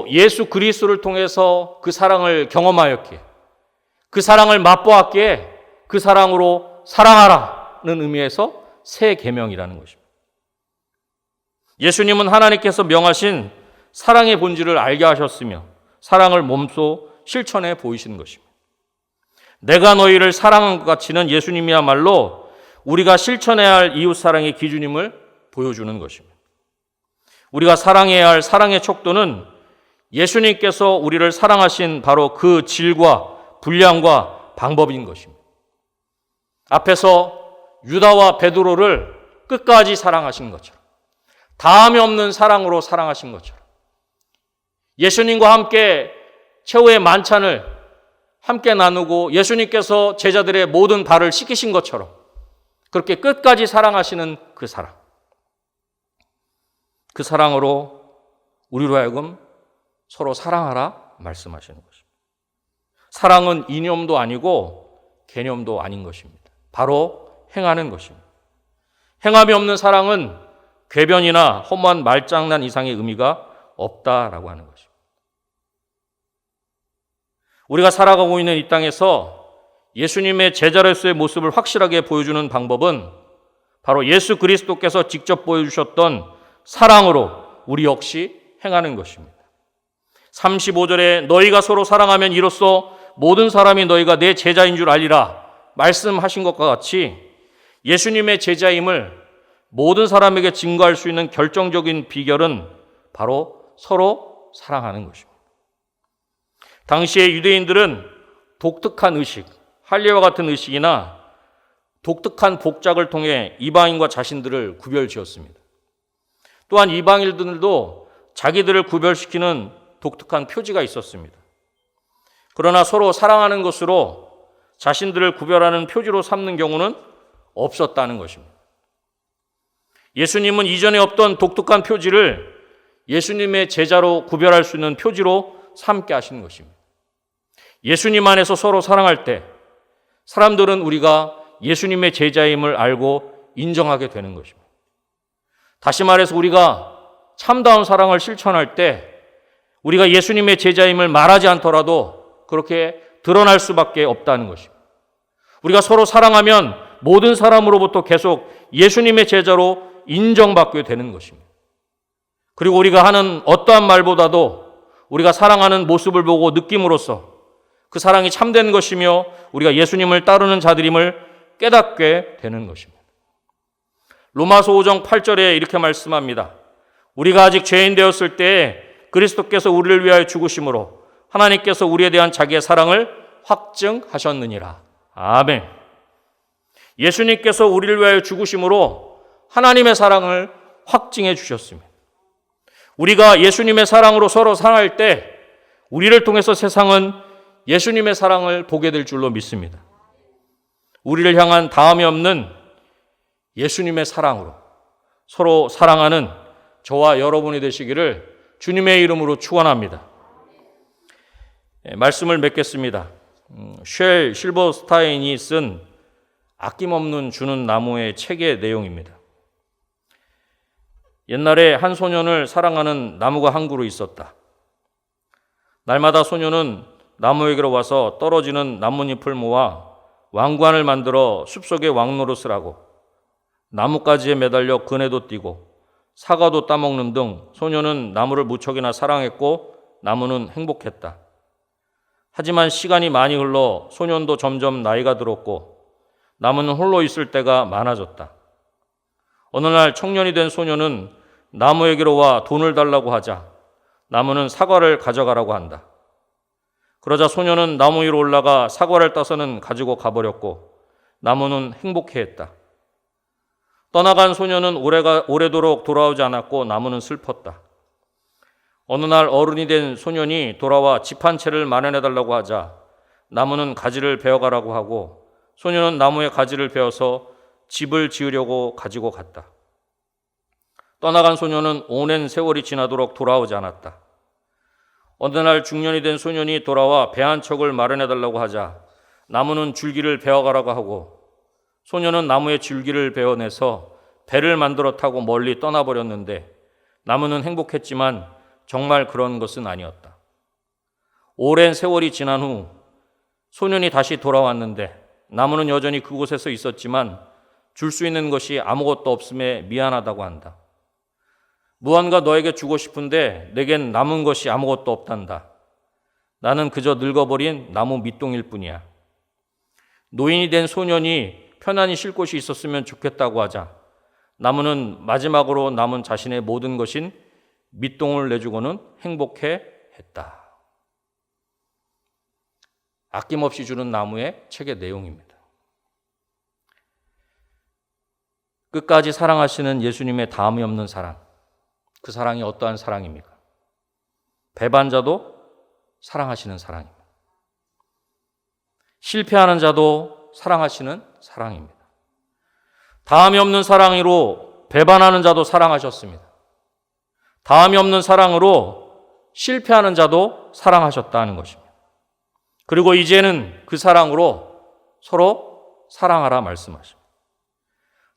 예수 그리스도를 통해서 그 사랑을 경험하였기에, 그 사랑을 맛보았기에 그 사랑으로 사랑하라는 의미에서 새 계명이라는 것입니다. 예수님은 하나님께서 명하신 사랑의 본질을 알게 하셨으며 사랑을 몸소 실천해 보이시는 것입니다. 내가 너희를 사랑한 것 같이는 예수님이야말로 우리가 실천해야 할 이웃 사랑의 기준임을 보여주는 것입니다. 우리가 사랑해야 할 사랑의 척도는 예수님께서 우리를 사랑하신 바로 그 질과 분량과 방법인 것입니다. 앞에서 유다와 베드로를 끝까지 사랑하신 것처럼, 다함이 없는 사랑으로 사랑하신 것처럼, 예수님과 함께 최후의 만찬을 함께 나누고 예수님께서 제자들의 모든 발을 씻기신 것처럼 그렇게 끝까지 사랑하시는 그 사랑, 그 사랑으로 우리로 하여금 서로 사랑하라 말씀하시는 것입니다. 사랑은 이념도 아니고 개념도 아닌 것입니다. 바로 행하는 것입니다. 행함이 없는 사랑은 궤변이나 허무한 말장난 이상의 의미가 없다라고 하는 것입니다. 우리가 살아가고 있는 이 땅에서 예수님의 제자로서의 모습을 확실하게 보여주는 방법은 바로 예수 그리스도께서 직접 보여주셨던 사랑으로 우리 역시 행하는 것입니다. 35절에 너희가 서로 사랑하면 이로써 모든 사람이 너희가 내 제자인 줄 알리라 말씀하신 것과 같이 예수님의 제자임을 모든 사람에게 증거할 수 있는 결정적인 비결은 바로 서로 사랑하는 것입니다. 당시의 유대인들은 독특한 의식, 할례와 같은 의식이나 독특한 복작을 통해 이방인과 자신들을 구별지었습니다. 또한 이방인들도 자기들을 구별시키는 독특한 표지가 있었습니다. 그러나 서로 사랑하는 것으로 자신들을 구별하는 표지로 삼는 경우는 없었다는 것입니다. 예수님은 이전에 없던 독특한 표지를 예수님의 제자로 구별할 수 있는 표지로 삼게 하시는 것입니다. 예수님 안에서 서로 사랑할 때 사람들은 우리가 예수님의 제자임을 알고 인정하게 되는 것입니다. 다시 말해서 우리가 참다운 사랑을 실천할 때 우리가 예수님의 제자임을 말하지 않더라도 그렇게 드러날 수밖에 없다는 것입니다. 우리가 서로 사랑하면 모든 사람으로부터 계속 예수님의 제자로 인정받게 되는 것입니다. 그리고 우리가 하는 어떠한 말보다도 우리가 사랑하는 모습을 보고 느낌으로써 그 사랑이 참된 것이며 우리가 예수님을 따르는 자들임을 깨닫게 되는 것입니다. 로마서 5장 8절에 이렇게 말씀합니다. 우리가 아직 죄인 되었을 때에 그리스도께서 우리를 위하여 죽으심으로 하나님께서 우리에 대한 자기의 사랑을 확증하셨느니라. 아멘. 예수님께서 우리를 위하여 죽으심으로 하나님의 사랑을 확증해 주셨습니다. 우리가 예수님의 사랑으로 서로 사랑할 때 우리를 통해서 세상은 예수님의 사랑을 보게 될 줄로 믿습니다. 우리를 향한 다함이 없는 예수님의 사랑으로 서로 사랑하는 저와 여러분이 되시기를 주님의 이름으로 축원합니다. 말씀을 맺겠습니다. 쉘 실버스타인이 쓴 아낌없는 주는 나무의 책의 내용입니다. 옛날에 한 소년을 사랑하는 나무가 한 그루 있었다. 날마다 소년은 나무에게로 와서 떨어지는 나뭇잎을 모아 왕관을 만들어 숲속의 왕노릇을 하고 나뭇가지에 매달려 그네도 띄고 사과도 따먹는 등 소년은 나무를 무척이나 사랑했고 나무는 행복했다. 하지만 시간이 많이 흘러 소년도 점점 나이가 들었고 나무는 홀로 있을 때가 많아졌다. 어느 날 청년이 된 소년은 나무에게로 와 돈을 달라고 하자 나무는 사과를 가져가라고 한다. 그러자 소년은 나무 위로 올라가 사과를 따서는 가지고 가버렸고 나무는 행복해했다. 떠나간 소년은 오래도록 돌아오지 않았고 나무는 슬펐다. 어느 날 어른이 된 소년이 돌아와 집 한 채를 마련해달라고 하자 나무는 가지를 베어가라고 하고 소년은 나무의 가지를 베어서 집을 지으려고 가지고 갔다. 떠나간 소년은 오랜 세월이 지나도록 돌아오지 않았다. 어느 날 중년이 된 소년이 돌아와 배 한 척을 마련해달라고 하자 나무는 줄기를 베어가라고 하고 소년은 나무의 줄기를 베어내서 배를 만들어 타고 멀리 떠나버렸는데 나무는 행복했지만 정말 그런 것은 아니었다. 오랜 세월이 지난 후 소년이 다시 돌아왔는데 나무는 여전히 그곳에서 있었지만 줄 수 있는 것이 아무것도 없음에 미안하다고 한다. 무언가 너에게 주고 싶은데 내겐 남은 것이 아무것도 없단다. 나는 그저 늙어버린 나무 밑동일 뿐이야. 노인이 된 소년이 편안히 쉴 곳이 있었으면 좋겠다고 하자 나무는 마지막으로 남은 자신의 모든 것인 밑동을 내주고는 행복해 했다. 아낌없이 주는 나무의 책의 내용입니다. 끝까지 사랑하시는 예수님의 다함이 없는 사랑, 그 사랑이 어떠한 사랑입니까? 배반자도 사랑하시는 사랑입니다. 실패하는 자도 사랑하시는 사랑입니다. 다함이 없는 사랑으로 배반하는 자도 사랑하셨습니다. 다함이 없는 사랑으로 실패하는 자도 사랑하셨다는 것입니다. 그리고 이제는 그 사랑으로 서로 사랑하라 말씀하십니다.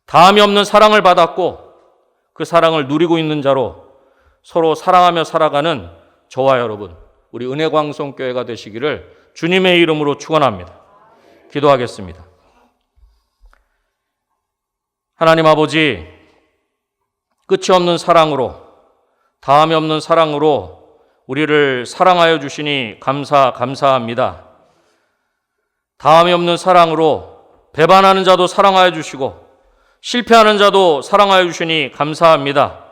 다함이 없는 사랑을 받았고 그 사랑을 누리고 있는 자로 서로 사랑하며 살아가는 저와 여러분, 우리 은혜광성교회가 되시기를 주님의 이름으로 축원합니다. 기도하겠습니다. 하나님 아버지, 끝이 없는 사랑으로, 다함이 없는 사랑으로 우리를 사랑하여 주시니 감사합니다. 다함이 없는 사랑으로 배반하는 자도 사랑하여 주시고 실패하는 자도 사랑하여 주시니 감사합니다.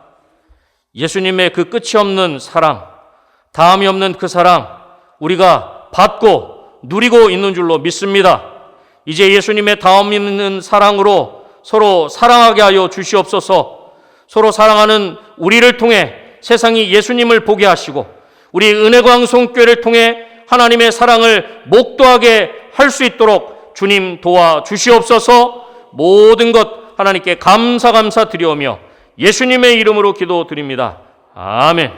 예수님의 그 끝이 없는 사랑, 다함이 없는 그 사랑 우리가 받고 누리고 있는 줄로 믿습니다. 이제 예수님의 다함 있는 사랑으로 서로 사랑하게 하여 주시옵소서. 서로 사랑하는 우리를 통해 세상이 예수님을 보게 하시고 우리 은혜광송교회를 통해 하나님의 사랑을 목도하게 할 수 있도록 주님 도와주시옵소서. 모든 것 하나님께 감사 드려오며 예수님의 이름으로 기도드립니다. 아멘.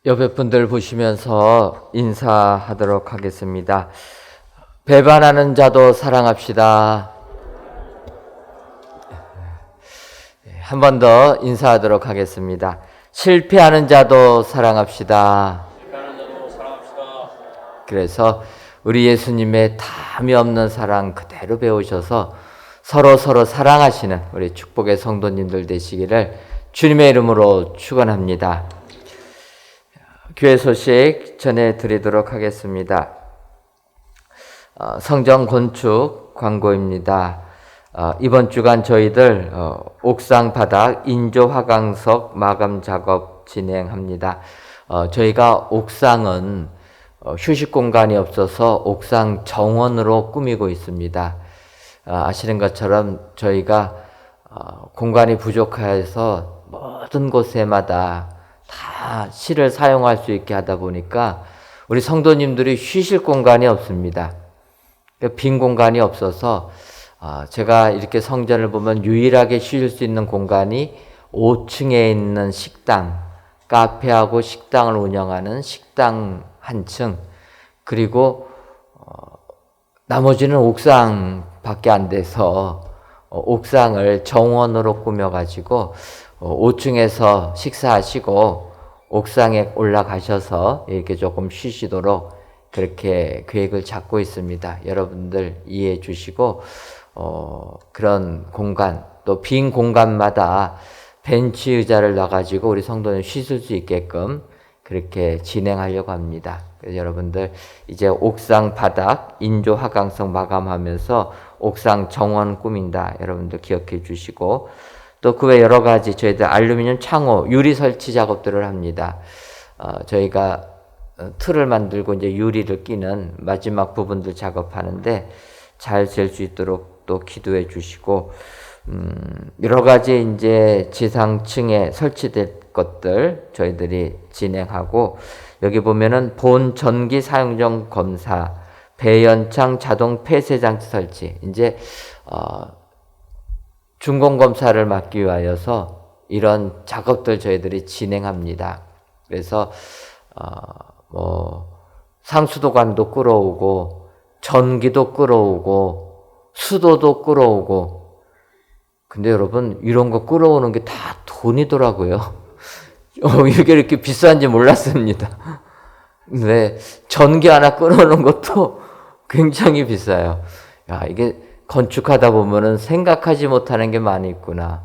옆에 분들 보시면서 인사하도록 하겠습니다. 배반하는 자도 사랑합시다. 한 번 더 인사하도록 하겠습니다. 실패하는 자도 사랑합시다. 그래서 우리 예수님의 담이 없는 사랑 그대로 배우셔서 서로 사랑하시는 우리 축복의 성도님들 되시기를 주님의 이름으로 축원합니다. 교회 소식 전해드리도록 하겠습니다. 성전 건축 광고입니다. 이번 주간 저희들 옥상 바닥 인조 화강석 마감 작업 진행합니다. 저희가 옥상은 휴식 공간이 없어서 옥상 정원으로 꾸미고 있습니다. 아시는 것처럼 저희가 공간이 부족해서 모든 곳에마다 다 실을 사용할 수 있게 하다 보니까 우리 성도님들이 쉬실 공간이 없습니다. 빈 공간이 없어서 제가 이렇게 성전을 보면 유일하게 쉬실 수 있는 공간이 5층에 있는 식당, 카페하고 식당을 운영하는 식당 한 층, 그리고 나머지는 옥상밖에 안 돼서 옥상을 정원으로 꾸며가지고 5층에서 식사하시고 옥상에 올라가셔서 이렇게 조금 쉬시도록 그렇게 계획을 잡고 있습니다. 여러분들 이해해 주시고 그런 공간, 또 빈 공간마다 벤치 의자를 놔가지고 우리 성도는 쉬실 수 있게끔 그렇게 진행하려고 합니다. 그래서 여러분들 이제 옥상 바닥 인조 화강석 마감하면서 옥상 정원 꾸민다. 여러분들 기억해 주시고, 또 그 외 여러 가지 저희들 알루미늄 창호 유리 설치 작업들을 합니다. 저희가 틀을 만들고 이제 유리를 끼는 마지막 부분들 작업하는데 잘 될 수 있도록 또 기도해 주시고, 여러 가지 이제 지상층에 설치될 것들 저희들이 진행하고, 여기 보면은 본 전기 사용정 검사, 배연창 자동 폐쇄 장치 설치, 이제 준공 검사를 막기 위하여서 이런 작업들 저희들이 진행합니다. 그래서 상수도관도 끌어오고 전기도 끌어오고 수도도 끌어오고, 근데 여러분 이런 거 끌어오는 게 다 돈이더라고요. 이게 이렇게 비싼지 몰랐습니다. 근데 전기 하나 끌어오는 것도 굉장히 비싸요. 야, 이게 건축하다 보면은 생각하지 못하는 게 많이 있구나.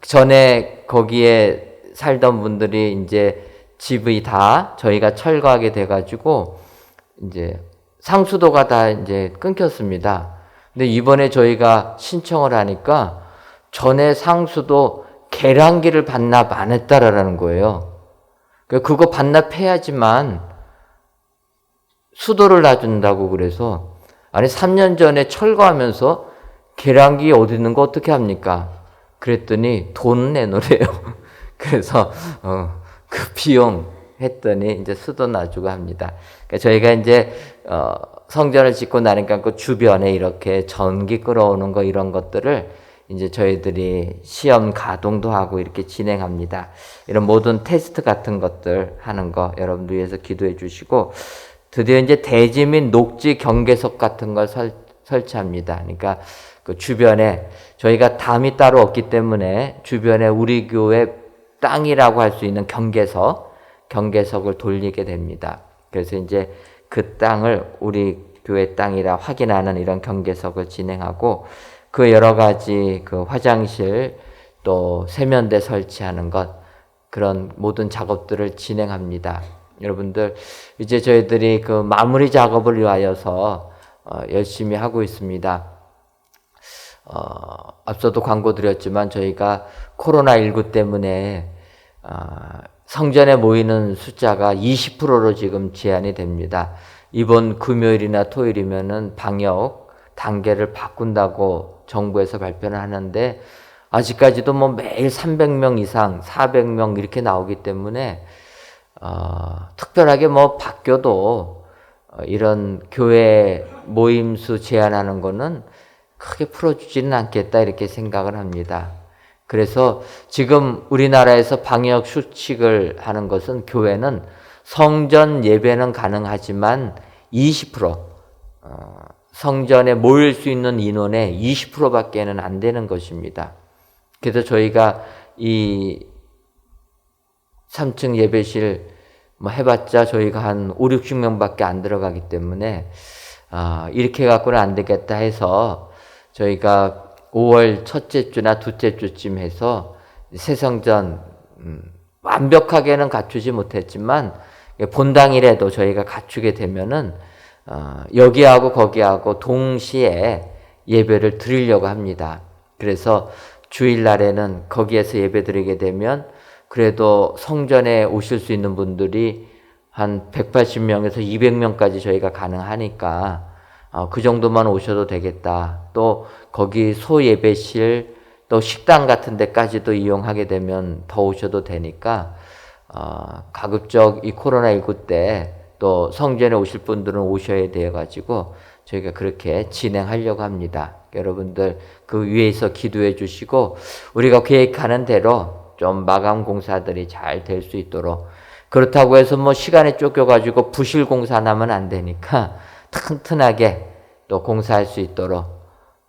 전에 거기에 살던 분들이 이제 집이 다 저희가 철거하게 돼가지고 이제 상수도가 다 이제 끊겼습니다. 근데 이번에 저희가 신청을 하니까 전에 상수도 계량기를 반납 안 했다라는 거예요. 그거 반납해야지만 수도를 놔준다고. 그래서 아니 3년 전에 철거하면서 계량기 어디 있는 거 어떻게 합니까? 그랬더니 돈 내놓으래요. 그래서 그 비용 했더니 이제 수도 놔주고 합니다. 그러니까 저희가 이제 성전을 짓고 나니까 그 주변에 이렇게 전기 끌어오는 거 이런 것들을 이제 저희들이 시험 가동도 하고 이렇게 진행합니다. 이런 모든 테스트 같은 것들 하는 거 여러분들 위해서 기도해 주시고, 드디어 이제 대지 및 녹지 경계석 같은 걸 설치합니다. 그러니까 그 주변에 저희가 담이 따로 없기 때문에 주변에 우리 교회 땅이라고 할 수 있는 경계석을 돌리게 됩니다. 그래서 이제 그 땅을 우리 교회 땅이라 확인하는 이런 경계석을 진행하고, 그 여러 가지 그 화장실 또 세면대 설치하는 것, 그런 모든 작업들을 진행합니다. 여러분들 이제 저희들이 그 마무리 작업을 위하여서 열심히 하고 있습니다. 앞서도 광고 드렸지만 저희가 코로나19 때문에 성전에 모이는 숫자가 20%로 지금 제한이 됩니다. 이번 금요일이나 토요일이면은 방역 단계를 바꾼다고 정부에서 발표를 하는데 아직까지도 뭐 매일 300명 이상, 400명 이렇게 나오기 때문에 특별하게 뭐 바뀌어도 이런 교회 모임수 제한하는 거는 크게 풀어주지는 않겠다 이렇게 생각을 합니다. 그래서 지금 우리나라에서 방역 수칙을 하는 것은 교회는 성전 예배는 가능하지만 20% 성전에 모일 수 있는 인원의 20%밖에는 안 되는 것입니다. 그래서 저희가 이 3층 예배실 뭐 해봤자 저희가 한 5, 60명밖에 안 들어가기 때문에 이렇게 갖고는 안 되겠다 해서 저희가 5월 첫째 주나 둘째 주쯤 해서 새성전 완벽하게는 갖추지 못했지만 본당일에도 저희가 갖추게 되면은 여기하고 거기하고 동시에 예배를 드리려고 합니다. 그래서 주일날에는 거기에서 예배 드리게 되면 그래도 성전에 오실 수 있는 분들이 한 180명에서 200명까지 저희가 가능하니까 그 정도만 오셔도 되겠다. 또 거기 소예배실 또 식당 같은 데까지도 이용하게 되면 더 오셔도 되니까 가급적 이 코로나19 때 또 성전에 오실 분들은 오셔야 돼가지고 저희가 그렇게 진행하려고 합니다. 여러분들 그 위에서 기도해 주시고 우리가 계획하는 대로 좀 마감 공사들이 잘 될 수 있도록, 그렇다고 해서 뭐 시간에 쫓겨가지고 부실 공사 나면 안 되니까 튼튼하게 또 공사할 수 있도록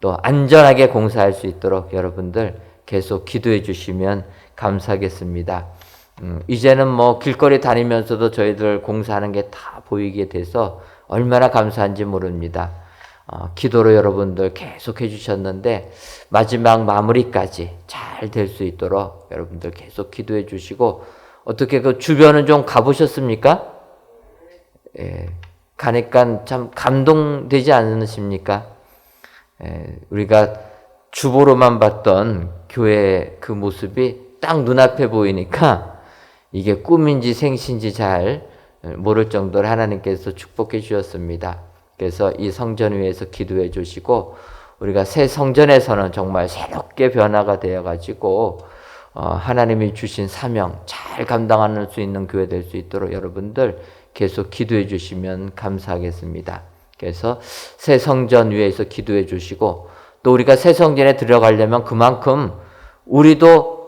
또 안전하게 공사할 수 있도록 여러분들 계속 기도해 주시면 감사하겠습니다. 이제는 뭐 길거리 다니면서도 저희들 공사하는 게 다 보이게 돼서 얼마나 감사한지 모릅니다. 기도로 여러분들 계속 해주셨는데 마지막 마무리까지 잘 될 수 있도록 여러분들 계속 기도해 주시고, 어떻게 그 주변은 좀 가보셨습니까? 예, 가니까 참 감동되지 않으십니까? 예, 우리가 주보로만 봤던 교회 그 모습이 딱 눈앞에 보이니까 이게 꿈인지 생신지 잘 모를 정도로 하나님께서 축복해 주셨습니다. 그래서 이 성전 위에서 기도해 주시고 우리가 새 성전에서는 정말 새롭게 변화가 되어가지고 하나님이 주신 사명 잘 감당할 수 있는 교회 될 수 있도록 여러분들 계속 기도해 주시면 감사하겠습니다. 그래서 새 성전 위에서 기도해 주시고 또 우리가 새 성전에 들어가려면 그만큼 우리도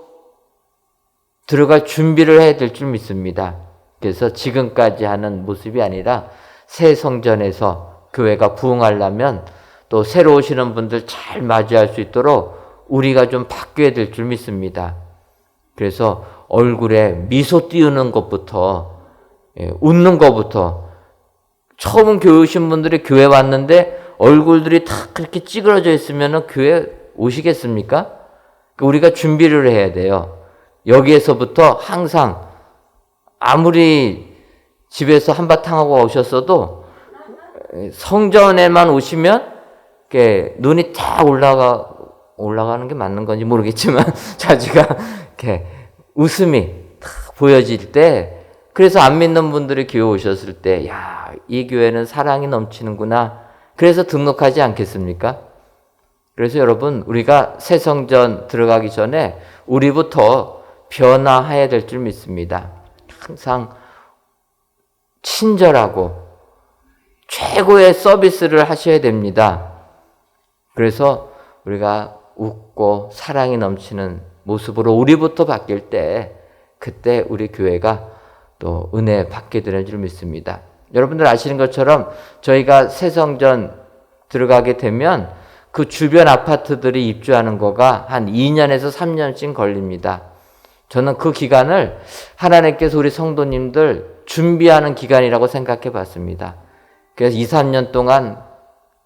들어갈 준비를 해야 될 줄 믿습니다. 그래서 지금까지 하는 모습이 아니라 새 성전에서 교회가 부흥하려면 또 새로 오시는 분들 잘 맞이할 수 있도록 우리가 좀 바뀌어야 될 줄 믿습니다. 그래서 얼굴에 미소 띄우는 것부터, 웃는 것부터, 처음 교회 오신 분들이 교회 왔는데 얼굴들이 다 그렇게 찌그러져 있으면 교회 오시겠습니까? 우리가 준비를 해야 돼요. 여기에서부터 항상 아무리 집에서 한바탕 하고 오셨어도 성전에만 오시면 눈이 다 올라가는 게 맞는 건지 모르겠지만 자주가 이렇게 웃음이 다 보여질 때, 그래서 안 믿는 분들이 교회 오셨을 때 야, 이 교회는 사랑이 넘치는구나. 그래서 등록하지 않겠습니까? 그래서 여러분 우리가 새 성전 들어가기 전에 우리부터 변화해야 될 줄 믿습니다. 항상 친절하고 최고의 서비스를 하셔야 됩니다. 그래서 우리가 웃고 사랑이 넘치는 모습으로 우리부터 바뀔 때 그때 우리 교회가 또 은혜 받게 되는 줄 믿습니다. 여러분들 아시는 것처럼 저희가 새 성전 들어가게 되면 그 주변 아파트들이 입주하는 거가 한 2년에서 3년씩 걸립니다. 저는 그 기간을 하나님께서 우리 성도님들 준비하는 기간이라고 생각해 봤습니다. 그래서 2, 3년 동안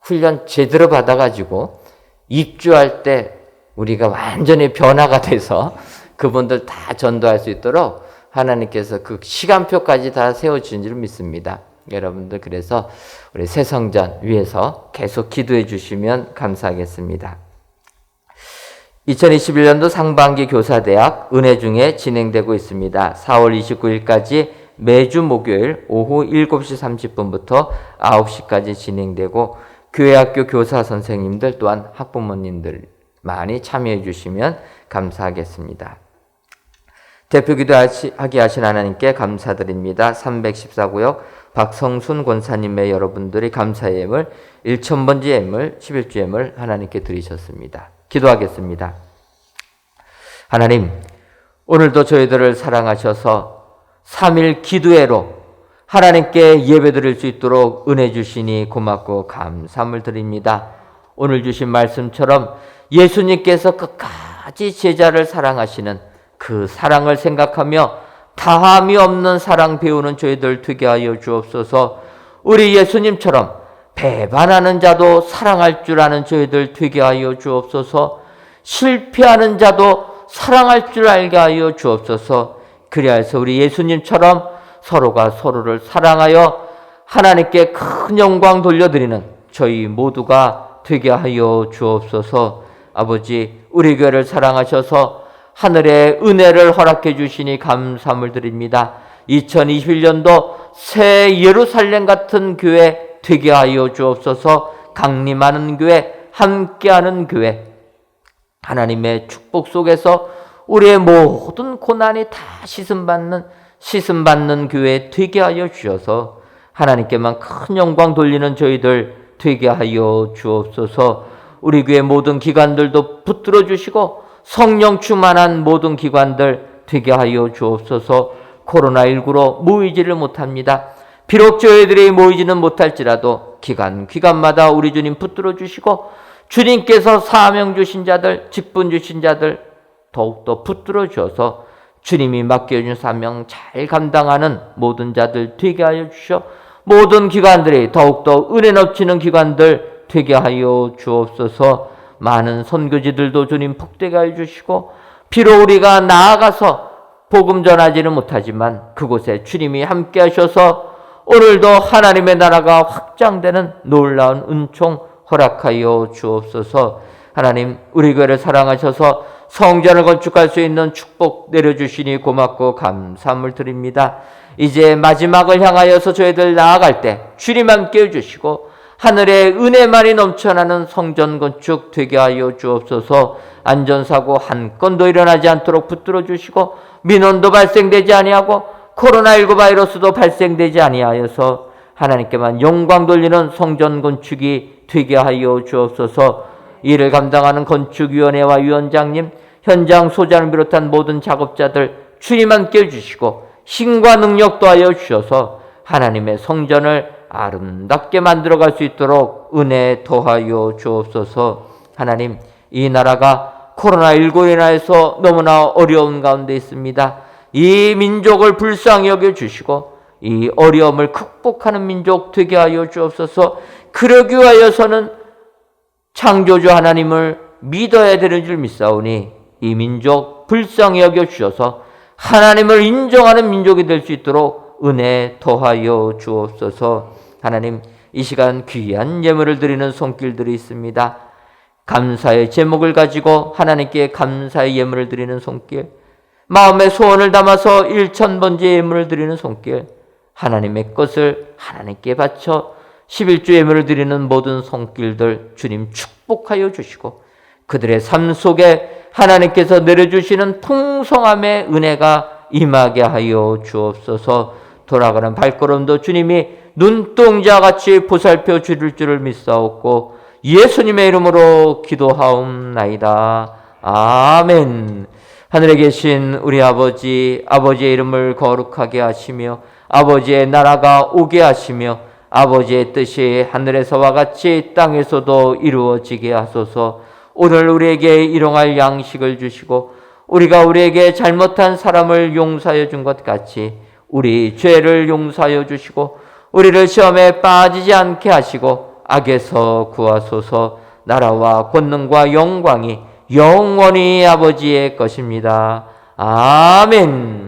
훈련 제대로 받아가지고 입주할 때 우리가 완전히 변화가 돼서 그분들 다 전도할 수 있도록 하나님께서 그 시간표까지 다 세워주신 줄 믿습니다. 여러분들 그래서 우리 새 성전 위에서 계속 기도해 주시면 감사하겠습니다. 2021년도 상반기 교사대학 은혜 중에 진행되고 있습니다. 4월 29일까지 매주 목요일 오후 7시 30분부터 9시까지 진행되고 교회 학교 교사 선생님들 또한 학부모님들 많이 참여해 주시면 감사하겠습니다. 대표 기도하게 하신 하나님께 감사드립니다. 314구역 박성순 권사님의 여러분들이 감사의 예물 1000번째 예물 11주 예물 하나님께 드리셨습니다. 기도하겠습니다. 하나님, 오늘도 저희들을 사랑하셔서 3일 기도회로 하나님께 예배드릴 수 있도록 은혜 주시니 고맙고 감사함을 드립니다. 오늘 주신 말씀처럼 예수님께서 끝까지 제자를 사랑하시는 그 사랑을 생각하며 다함이 없는 사랑 배우는 저희들 되게 하여 주옵소서. 우리 예수님처럼 배반하는 자도 사랑할 줄 아는 저희들 되게 하여 주옵소서. 실패하는 자도 사랑할 줄 알게 하여 주옵소서. 그리하여서 우리 예수님처럼 서로가 서로를 사랑하여 하나님께 큰 영광 돌려드리는 저희 모두가 되게 하여 주옵소서. 아버지, 우리 교회를 사랑하셔서 하늘의 은혜를 허락해 주시니 감사함을 드립니다. 2021년도 새 예루살렘 같은 교회 되게 하여 주옵소서. 강림하는 교회, 함께하는 교회, 하나님의 축복 속에서 우리의 모든 고난이 다 씻음받는 교회 되게 하여 주셔서 하나님께만 큰 영광 돌리는 저희들 되게 하여 주옵소서. 우리 교회 모든 기관들도 붙들어 주시고 성령 충만한 모든 기관들 되게 하여 주옵소서. 코로나19로 모이지를 못합니다. 비록 저희들이 모이지는 못할지라도 기관마다 우리 주님 붙들어 주시고 주님께서 사명 주신 자들, 직분 주신 자들 더욱더 붙들어 주셔서 주님이 맡겨준 사명 잘 감당하는 모든 자들 되게 하여 주셔 모든 기관들이 더욱더 은혜 넘치는 기관들 되게 하여 주옵소서. 많은 선교지들도 주님 복되게 하여 주시고 비록 우리가 나아가서 복음 전하지는 못하지만 그곳에 주님이 함께 하셔서 오늘도 하나님의 나라가 확장되는 놀라운 은총 허락하여 주옵소서. 하나님, 우리 교회를 사랑하셔서 성전을 건축할 수 있는 축복 내려주시니 고맙고 감사함을 드립니다. 이제 마지막을 향하여서 저희들 나아갈 때 주님 함께 해주시고 하늘의 은혜만이 넘쳐나는 성전 건축 되게 하여 주옵소서. 안전사고 한 건도 일어나지 않도록 붙들어 주시고 민원도 발생되지 아니하고 코로나19 바이러스도 발생되지 아니하여서 하나님께만 영광 돌리는 성전 건축이 되게 하여 주옵소서. 이를 감당하는 건축위원회와 위원장님, 현장 소장을 비롯한 모든 작업자들 주님 함께 해주시고 힘과 능력 더하여 주셔서 하나님의 성전을 아름답게 만들어갈 수 있도록 은혜 더하여 주옵소서. 하나님, 이 나라가 코로나19로 인하여서 너무나 어려운 가운데 있습니다. 이 민족을 불쌍히 여겨주시고 이 어려움을 극복하는 민족 되게 하여 주옵소서. 그러기 위하여서는 창조주 하나님을 믿어야 되는 줄 믿사오니 이 민족 불쌍히 여겨주셔서 하나님을 인정하는 민족이 될 수 있도록 은혜 더하여 주옵소서. 하나님, 이 시간 귀한 예물을 드리는 손길들이 있습니다. 감사의 제목을 가지고 하나님께 감사의 예물을 드리는 손길, 마음의 소원을 담아서 1000번째 예물을 드리는 손길, 하나님의 것을 하나님께 바쳐 11주 예물을 드리는 모든 손길들 주님 축복하여 주시고 그들의 삶 속에 하나님께서 내려주시는 풍성함의 은혜가 임하게 하여 주옵소서. 돌아가는 발걸음도 주님이 눈동자같이 보살펴 주실 줄을 믿사옵고 예수님의 이름으로 기도하옵나이다. 아멘. 하늘에 계신 우리 아버지, 아버지의 이름을 거룩하게 하시며 아버지의 나라가 오게 하시며 아버지의 뜻이 하늘에서와 같이 땅에서도 이루어지게 하소서. 오늘 우리에게 일용할 양식을 주시고 우리가 우리에게 잘못한 사람을 용서하여 준 것 같이 우리 죄를 용서하여 주시고 우리를 시험에 빠지지 않게 하시고 악에서 구하소서. 나라와 권능과 영광이 영원히 아버지의 것입니다. 아멘.